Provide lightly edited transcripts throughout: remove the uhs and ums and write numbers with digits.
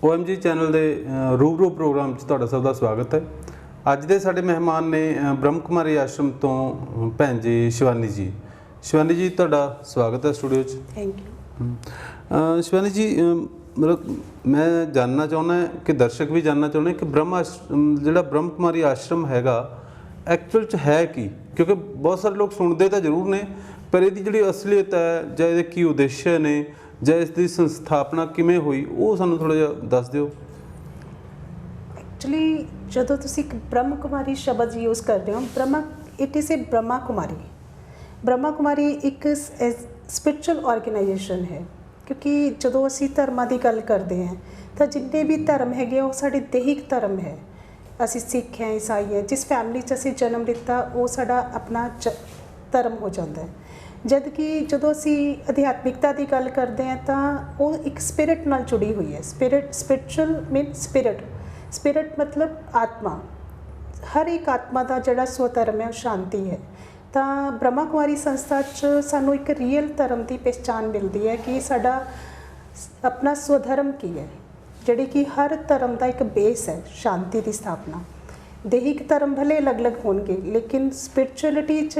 OMG channel ਦੇ ਰੂਬਰੂ programme 'ਚ ਤੁਹਾਡਾ ਸਭ ਦਾ ਸਵਾਗਤ ਹੈ। ਅੱਜ ਦੇ ਸਾਡੇ ਮਹਿਮਾਨ ਨੇ ਬ੍ਰਹਮ ਕੁਮਾਰੀ ਆਸ਼ਰਮ ਤੋਂ ਭੈਣ ਜੀ ਸ਼ਿਵਾਨੀ ਜੀ। ਸ਼ਿਵਾਨੀ ਜੀ ਤੁਹਾਡਾ ਸਵਾਗਤ ਹੈ ਸਟੂਡੀਓ 'ਚ। Thank you. ਸ਼ਿਵਾਨੀ ਜੀ मतलब मैं जानना चाहना है कि दर्शक भी जानना चाहते हैं कि ਜਿਹੜਾ ਬ੍ਰਹਮ ਕੁਮਾਰੀ ਆਸ਼ਰਮ ਹੈਗਾ ਐਕਚੁਅਲ 'ਚ ਹੈ ਕੀ, ਕਿਉਂਕਿ ਬਹੁਤ ਸਾਰੇ ਲੋਕ ਸੁਣਦੇ ਤਾਂ ਜ਼ਰੂਰ ਨੇ ਪਰ ਇਹਦੀ ਜਿਹੜੀ ਅਸਲੀਅਤ ਹੈ ਜਾਂ ਇਹਦੇ ਕੀ ਉਦੇਸ਼ ਨੇ ਜਾਂ ਇਸ ਦੀ ਸੰਸਥਾਪਨਾ ਕਿਵੇਂ ਹੋਈ ਉਹ ਸਾਨੂੰ ਥੋੜ੍ਹਾ ਜਿਹਾ ਦੱਸ ਦਿਓ। ਐਕਚੁਅਲੀ ਜਦੋਂ ਤੁਸੀਂ ਇੱਕ ਬ੍ਰਹਮ ਕੁਮਾਰੀ ਸ਼ਬਦ ਯੂਜ਼ ਕਰਦੇ ਹੋ, it is a Brahma Kumari. Brahma Kumari ਇੱਕ ਸਪਿਰਿਚੁਅਲ ਆਰਗੇਨਾਈਜੇਸ਼ਨ ਹੈ, ਕਿਉਂਕਿ ਜਦੋਂ ਅਸੀਂ ਧਰਮਾਂ ਦੀ ਗੱਲ ਕਰਦੇ ਹਾਂ ਤਾਂ ਜਿੰਨੇ ਵੀ ਧਰਮ ਹੈਗੇ ਉਹ ਸਾਡੇ ਦੇਹਿਕ ਧਰਮ ਹੈ। ਅਸੀਂ ਸਿੱਖ ਹੈ, ਈਸਾਈ ਹੈ, ਜਿਸ ਫੈਮਿਲੀ 'ਚ ਅਸੀਂ ਜਨਮ ਲਿੱਤਾ ਉਹ ਸਾਡਾ ਆਪਣਾ ਧਰਮ ਹੋ ਜਾਂਦਾ ਹੈ। ਜਦ ਕਿ ਜਦੋਂ ਅਸੀਂ ਅਧਿਆਤਮਿਕਤਾ ਦੀ ਗੱਲ ਕਰਦੇ ਹਾਂ ਤਾਂ ਉਹ ਇੱਕ ਸਪਿਰਿਟ ਨਾਲ ਜੁੜੀ ਹੋਈ ਹੈ। ਸਪਿਰਿਚੁਅਲ ਮੀਨ ਸਪਿਰਿਟ ਮਤਲਬ ਆਤਮਾ। ਹਰ ਇੱਕ ਆਤਮਾ ਦਾ ਜਿਹੜਾ ਸਵਧਰਮ ਹੈ ਉਹ ਸ਼ਾਂਤੀ ਹੈ। ਤਾਂ ਬ੍ਰਹਮਾ ਕੁਮਾਰੀ ਸੰਸਥਾ 'ਚ ਸਾਨੂੰ ਇੱਕ ਰੀਅਲ ਧਰਮ ਦੀ ਪਹਿਚਾਣ ਮਿਲਦੀ ਹੈ ਕਿ ਸਾਡਾ ਆਪਣਾ ਸਵਧਰਮ ਕੀ ਹੈ, ਜਿਹੜੀ ਕਿ ਹਰ ਧਰਮ ਦਾ ਇੱਕ ਬੇਸ ਹੈ, ਸ਼ਾਂਤੀ ਦੀ ਸਥਾਪਨਾ। ਦੇਹਿਕ ਧਰਮ ਭਲੇ ਅਲੱਗ-ਅਲੱਗ ਹੋਣਗੇ ਲੇਕਿਨ ਸਪਿਰਿਚੁਅਲਿਟੀ 'ਚ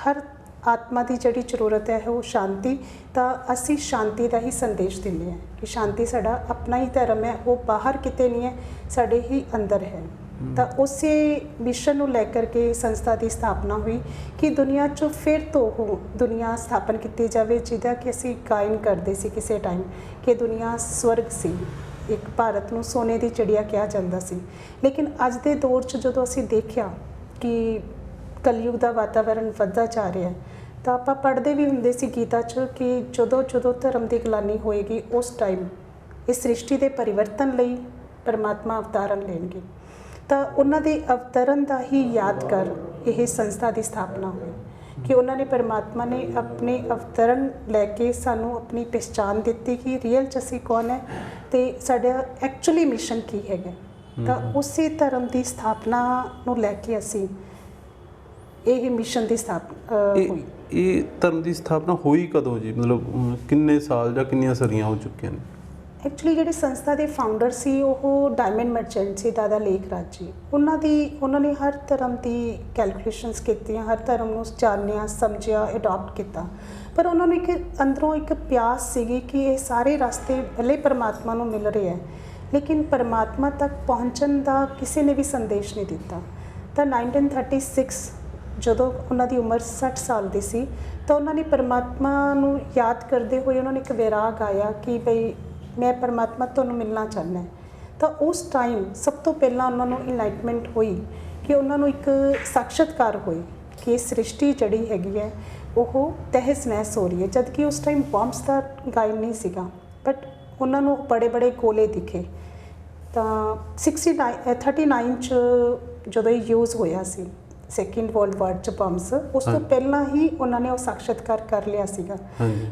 ਹਰ ਆਤਮਾ ਦੀ ਜਿਹੜੀ ਜ਼ਰੂਰਤ ਹੈ ਉਹ ਸ਼ਾਂਤੀ। ਤਾਂ ਅਸੀਂ ਸ਼ਾਂਤੀ ਦਾ ਹੀ ਸੰਦੇਸ਼ ਦਿੰਦੇ ਹਾਂ ਕਿ ਸ਼ਾਂਤੀ ਸਾਡਾ ਆਪਣਾ ਹੀ ਧਰਮ ਹੈ, ਉਹ ਬਾਹਰ ਕਿਤੇ ਨਹੀਂ ਹੈ, ਸਾਡੇ ਹੀ ਅੰਦਰ ਹੈ। ਤਾਂ ਉਸੇ ਮਿਸ਼ਨ ਨੂੰ ਲੈ ਕਰਕੇ ਸੰਸਥਾ ਦੀ ਸਥਾਪਨਾ ਹੋਈ ਕਿ ਦੁਨੀਆ 'ਚੋਂ ਫਿਰ ਤੋਂ ਉਹ ਦੁਨੀਆ ਸਥਾਪਨ ਕੀਤੀ ਜਾਵੇ ਜਿਹਦਾ ਕਿ ਅਸੀਂ ਗਾਇਨ ਕਰਦੇ ਸੀ ਕਿਸੇ ਟਾਈਮ ਕਿ ਦੁਨੀਆ ਸਵਰਗ ਸੀ, ਇੱਕ ਭਾਰਤ ਨੂੰ ਸੋਨੇ ਦੀ ਚਿੜੀਆ ਕਿਹਾ ਜਾਂਦਾ ਸੀ। ਲੇਕਿਨ ਅੱਜ ਦੇ ਦੌਰ 'ਚ ਜਦੋਂ ਅਸੀਂ ਦੇਖਿਆ ਕਿ ਕਲਯੁਗ ਦਾ ਵਾਤਾਵਰਨ ਵੱਧਦਾ ਜਾ ਰਿਹਾ ਤਾਂ ਆਪਾਂ ਪੜ੍ਹਦੇ ਵੀ ਹੁੰਦੇ ਸੀ ਗੀਤਾ 'ਚ ਕਿ ਜਦੋਂ ਧਰਮ ਦੀ ਗਲਾਨੀ ਹੋਏਗੀ ਉਸ ਟਾਈਮ ਇਸ ਸ੍ਰਿਸ਼ਟੀ ਦੇ ਪਰਿਵਰਤਨ ਲਈ ਪਰਮਾਤਮਾ ਅਵਤਾਰਨ ਲੈਣਗੇ। ਤਾਂ ਉਹਨਾਂ ਦੇ ਅਵਤਰਨ ਦਾ ਹੀ ਯਾਦ ਕਰ ਇਹ ਸੰਸਥਾ ਦੀ ਸਥਾਪਨਾ ਹੋਈ ਕਿ ਉਹਨਾਂ ਨੇ ਪਰਮਾਤਮਾ ਨੇ ਆਪਣੇ ਅਵਤਰਨ ਲੈ ਕੇ ਸਾਨੂੰ ਆਪਣੀ ਪਹਿਚਾਣ ਦਿੱਤੀ ਕਿ ਰੀਅਲ 'ਚ ਅਸੀਂ ਕੌਣ ਹੈ ਅਤੇ ਸਾਡਾ ਐਕਚੁਅਲੀ ਮਿਸ਼ਨ ਕੀ ਹੈਗਾ। ਤਾਂ ਉਸੇ ਧਰਮ ਦੀ ਸਥਾਪਨਾ ਨੂੰ ਲੈ ਕੇ ਅਸੀਂ ਇਹ ਮਿਸ਼ਨ ਦੀ ਸਥਾਪਨਾ ਹੋਈ। ਇਹ ਧਰਮ ਦੀ ਸਥਾਪਨਾ ਹੋਈ ਕਦੋਂ ਜੀ, ਮਤਲਬ ਕਿੰਨੇ ਸਾਲ ਜਾਂ ਕਿੰਨੀਆਂ ਸਦੀਆਂ ਹੋ ਚੁੱਕੀਆਂ ਨੇ? ਐਕਚੁਅਲੀ ਜਿਹੜੇ ਸੰਸਥਾ ਦੇ ਫਾਊਂਡਰ ਸੀ ਉਹ ਡਾਇਮੰਡ ਮਰਚੈਂਟ ਸੀ, ਦਾਦਾ ਲੇਖ ਰਾਜ ਜੀ। ਉਹਨਾਂ ਨੇ ਹਰ ਧਰਮ ਦੀ ਕੈਲਕੂਲੇਸ਼ਨਸ ਕੀਤੀਆਂ, ਹਰ ਧਰਮ ਨੂੰ ਜਾਣਿਆ, ਸਮਝਿਆ, ਅਡੋਪਟ ਕੀਤਾ। ਪਰ ਉਹਨਾਂ ਨੂੰ ਇੱਕ ਅੰਦਰੋਂ ਇੱਕ ਪਿਆਸ ਸੀਗੀ ਕਿ ਇਹ ਸਾਰੇ ਰਸਤੇ ਭਲੇ ਪਰਮਾਤਮਾ ਨੂੰ ਮਿਲ ਰਹੇ ਹੈ ਲੇਕਿਨ ਪਰਮਾਤਮਾ ਤੱਕ ਪਹੁੰਚਣ ਦਾ ਕਿਸੇ ਨੇ ਵੀ ਸੰਦੇਸ਼ ਨਹੀਂ ਦਿੱਤਾ। ਤਾਂ 1936 ਜਦੋਂ ਉਹਨਾਂ ਦੀ ਉਮਰ 60 ਸਾਲ ਦੀ ਸੀ ਤਾਂ ਉਹਨਾਂ ਨੇ ਪਰਮਾਤਮਾ ਨੂੰ ਯਾਦ ਕਰਦੇ ਹੋਏ ਉਹਨਾਂ ਨੇ ਇੱਕ ਵਿਰਾਗ ਆਇਆ ਕਿ ਬਈ ਮੈਂ ਪਰਮਾਤਮਾ ਤੁਹਾਨੂੰ ਮਿਲਣਾ ਚਾਹੁੰਦਾ। ਤਾਂ ਉਸ ਟਾਈਮ ਸਭ ਤੋਂ ਪਹਿਲਾਂ ਉਹਨਾਂ ਨੂੰ ਇਨਲਾਈਟਮੈਂਟ ਹੋਈ ਕਿ ਉਹਨਾਂ ਨੂੰ ਇੱਕ ਸਾਖਸ਼ਾਤਕਾਰ ਹੋਈ ਕਿ ਸ੍ਰਿਸ਼ਟੀ ਜਿਹੜੀ ਹੈਗੀ ਹੈ ਉਹ ਤਹਿਸ ਨਹਿਸ ਹੋ ਰਹੀ ਹੈ। ਜਦ ਕਿ ਉਸ ਟਾਈਮ ਬੰਬਸ ਦਾ ਗਾਇਨ ਨਹੀਂ ਸੀਗਾ ਬਟ ਉਹਨਾਂ ਨੂੰ ਬੜੇ ਗੋਲੇ ਦਿਖੇ। ਤਾਂ 39 'ਚ ਜਦੋਂ ਇਹ ਯੂਜ਼ ਹੋਇਆ ਸੀ ਸੈਕਿੰਡ ਵਰਲਡ ਵਾਰ 'ਚ ਬੰਬਸ, ਉਸ ਤੋਂ ਪਹਿਲਾਂ ਹੀ ਉਹਨਾਂ ਨੇ ਉਹ ਸਾਖਸ਼ਾਤਕਾਰ ਕਰ ਲਿਆ ਸੀਗਾ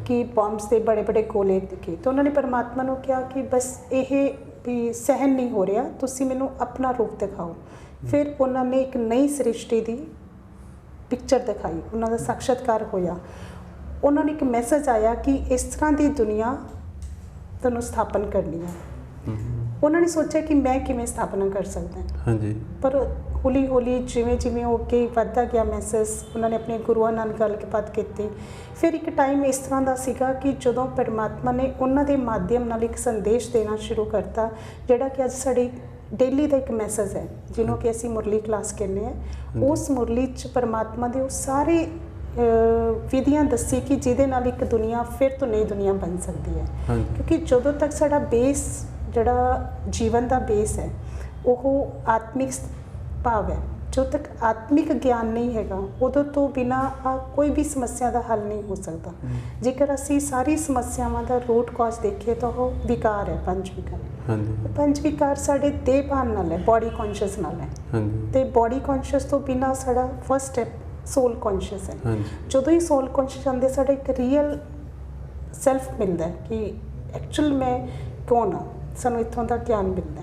ਕਿ ਬੰਬਸ ਦੇ ਬੜੇ ਗੋਲੇ ਦਿਖੇ। ਤਾਂ ਉਹਨਾਂ ਨੇ ਪਰਮਾਤਮਾ ਨੂੰ ਕਿਹਾ ਕਿ ਬਸ ਇਹ ਵੀ ਸਹਿਨ ਨਹੀਂ ਹੋ ਰਿਹਾ, ਤੁਸੀਂ ਮੈਨੂੰ ਆਪਣਾ ਰੂਪ ਦਿਖਾਓ। ਫਿਰ ਉਹਨਾਂ ਨੇ ਇੱਕ ਨਈ ਸ੍ਰਿਸ਼ਟੀ ਦੀ ਪਿਕਚਰ ਦਿਖਾਈ, ਉਹਨਾਂ ਦਾ ਸਾਖਸ਼ਾਤਕਾਰ ਹੋਇਆ। ਉਹਨਾਂ ਨੂੰ ਇੱਕ ਮੈਸੇਜ ਆਇਆ ਕਿ ਇਸ ਤਰ੍ਹਾਂ ਦੀ ਦੁਨੀਆ ਤੁਹਾਨੂੰ ਸਥਾਪਨ ਕਰਨੀ ਹੈ। ਉਹਨਾਂ ਨੇ ਸੋਚਿਆ ਕਿ ਮੈਂ ਕਿਵੇਂ ਸਥਾਪਨਾ ਕਰ ਸਕਦਾ। ਪਰ ਹੌਲੀ ਜਿਵੇਂ ਉਹ ਅੱਗੇ ਵੱਧਦਾ ਗਿਆ ਮੈਸੇਜ, ਉਹਨਾਂ ਨੇ ਆਪਣੇ ਗੁਰੂਆਂ ਨਾਲ ਗੱਲਬਾਤ ਕੀਤੀ। ਫਿਰ ਇੱਕ ਟਾਈਮ ਇਸ ਤਰ੍ਹਾਂ ਦਾ ਸੀਗਾ ਕਿ ਜਦੋਂ ਪਰਮਾਤਮਾ ਨੇ ਉਹਨਾਂ ਦੇ ਮਾਧਿਅਮ ਨਾਲ ਇੱਕ ਸੰਦੇਸ਼ ਦੇਣਾ ਸ਼ੁਰੂ ਕਰਤਾ ਜਿਹੜਾ ਕਿ ਅੱਜ ਸਾਡੀ ਡੇਲੀ ਦਾ ਇੱਕ ਮੈਸੇਜ ਹੈ, ਜਿਹਨੂੰ ਕਿ ਅਸੀਂ ਮੁਰਲੀ ਕਲਾਸ ਕਹਿੰਦੇ ਹਾਂ। ਉਸ ਮੁਰਲੀ 'ਚ ਪਰਮਾਤਮਾ ਦੇ ਉਹ ਸਾਰੇ ਵਿਧੀਆਂ ਦੱਸੀ ਕਿ ਜਿਹਦੇ ਨਾਲ ਇੱਕ ਦੁਨੀਆ ਫਿਰ ਤੋਂ ਨਈ ਦੁਨੀਆ ਬਣ ਸਕਦੀ ਹੈ। ਕਿਉਂਕਿ ਜਦੋਂ ਤੱਕ ਸਾਡਾ ਬੇਸ ਜਿਹੜਾ ਜੀਵਨ ਦਾ ਬੇਸ ਹੈ ਉਹ ਆਤਮਿਕ ਭਾਵ ਹੈ, ਜਦੋਂ ਤੱਕ ਆਤਮਿਕ ਗਿਆਨ ਨਹੀਂ ਹੈਗਾ ਉਦੋਂ ਤੋਂ ਬਿਨਾਂ ਕੋਈ ਵੀ ਸਮੱਸਿਆ ਦਾ ਹੱਲ ਨਹੀਂ ਹੋ ਸਕਦਾ। ਜੇਕਰ ਅਸੀਂ ਸਾਰੀ ਸਮੱਸਿਆਵਾਂ ਦਾ ਰੂਟ ਕਾਜ਼ ਦੇਖੀਏ ਤਾਂ ਉਹ ਵਿਕਾਰ ਹੈ, ਪੰਜ ਵਿਕਾਰ ਸਾਡੇ ਦੇਹ ਭਾਨ ਨਾਲ ਹੈ, ਬੋਡੀ ਕੌਨਸ਼ੀਅਸ ਨਾਲ ਹੈ। ਅਤੇ ਬੋਡੀ ਕੌਨਸ਼ੀਅਸ ਤੋਂ ਬਿਨਾਂ ਸਾਡਾ ਫਸਟ ਸਟੈਪ ਸੋਲ ਕੌਨਸ਼ੀਅਸ ਹੈ। ਜਦੋਂ ਹੀ ਸੋਲ ਕੌਨਸ਼ੀਅਸ ਆਉਂਦੇ ਸਾਡਾ ਇੱਕ ਰੀਅਲ ਸੈਲਫ ਮਿਲਦਾ ਕਿ ਐਕਚੁਅਲ ਮੈਂ ਕੌਣ ਹਾਂ, ਸਾਨੂੰ ਇੱਥੋਂ ਦਾ ਗਿਆਨ ਮਿਲਦਾ।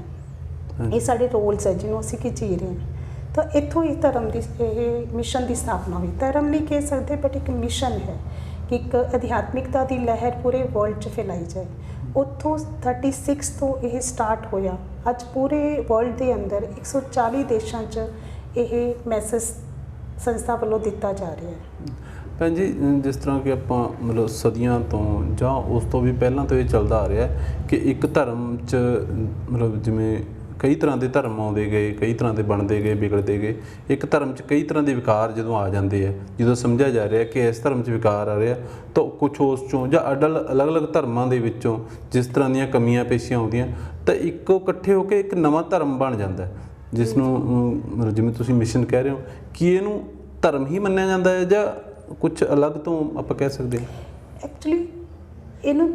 ਇਹ ਸਾਡੇ ਰੋਲਸ ਹੈ ਜਿਹਨੂੰ ਅਸੀਂ ਕਿ ਜੀ ਰਹੇ ਹਾਂ। ਤਾਂ ਇੱਥੋਂ ਹੀ ਧਰਮ ਦੀ ਇਹ ਮਿਸ਼ਨ ਦੀ ਸਥਾਪਨਾ ਹੋਈ। ਧਰਮ ਨਹੀਂ ਕਹਿ ਸਕਦੇ ਬਟ ਇੱਕ ਮਿਸ਼ਨ ਹੈ ਕਿ ਇੱਕ ਅਧਿਆਤਮਿਕਤਾ ਦੀ ਲਹਿਰ ਪੂਰੇ ਵਰਲਡ 'ਚ ਫੈਲਾਈ ਜਾਏ। ਉੱਥੋਂ 36 ਤੋਂ ਇਹ ਸਟਾਰਟ ਹੋਇਆ। ਅੱਜ ਪੂਰੇ ਵਰਲਡ ਦੇ ਅੰਦਰ 140 ਦੇਸ਼ਾਂ 'ਚ ਇਹ ਮੈਸੇਜ ਸੰਸਥਾ ਵੱਲੋਂ ਦਿੱਤਾ ਜਾ ਰਿਹਾ ਹੈ। ਭੈਣ ਜੀ, ਜਿਸ ਤਰ੍ਹਾਂ ਕਿ ਆਪਾਂ ਮਤਲਬ ਸਦੀਆਂ ਤੋਂ ਜਾਂ ਉਸ ਤੋਂ ਵੀ ਪਹਿਲਾਂ ਤੋਂ ਇਹ ਚੱਲਦਾ ਆ ਰਿਹਾ ਕਿ ਇੱਕ ਧਰਮ 'ਚ ਮਤਲਬ ਜਿਵੇਂ ਕਈ ਤਰ੍ਹਾਂ ਦੇ ਧਰਮ ਆਉਂਦੇ ਗਏ, ਕਈ ਤਰ੍ਹਾਂ ਦੇ ਬਣਦੇ ਗਏ, ਵਿਗੜਦੇ ਗਏ। ਇੱਕ ਧਰਮ 'ਚ ਕਈ ਤਰ੍ਹਾਂ ਦੇ ਵਿਕਾਰ ਜਦੋਂ ਆ ਜਾਂਦੇ ਆ, ਜਦੋਂ ਸਮਝਿਆ ਜਾ ਰਿਹਾ ਕਿ ਇਸ ਧਰਮ 'ਚ ਵਿਕਾਰ ਆ ਰਿਹਾ, ਤਾਂ ਕੁਛ ਉਸ 'ਚੋਂ ਜਾਂ ਅਲੱਗ-ਅਲੱਗ ਧਰਮਾਂ ਦੇ ਵਿੱਚੋਂ ਜਿਸ ਤਰ੍ਹਾਂ ਦੀਆਂ ਕਮੀਆਂ ਪੇਸ਼ੀਆਂ ਆਉਂਦੀਆਂ, ਤਾਂ ਇੱਕੋ ਇਕੱਠੇ ਹੋ ਕੇ ਇੱਕ ਨਵਾਂ ਧਰਮ ਬਣ ਜਾਂਦਾ, ਜਿਸ ਨੂੰ ਮਤਲਬ ਜਿਵੇਂ ਤੁਸੀਂ ਮਿਸ਼ਨ ਕਹਿ ਰਹੇ ਹੋ ਕਿ ਇਹਨੂੰ ਧਰਮ ਹੀ ਮੰਨਿਆ ਜਾਂਦਾ ਹੈ ਜਾਂ ਕੁਛ ਅਲੱਗ ਤੋਂ ਆਪਾਂ ਕਹਿ ਸਕਦੇ ਹਾਂ? ਐਕਚੁਅਲੀ ਇਹਨੂੰ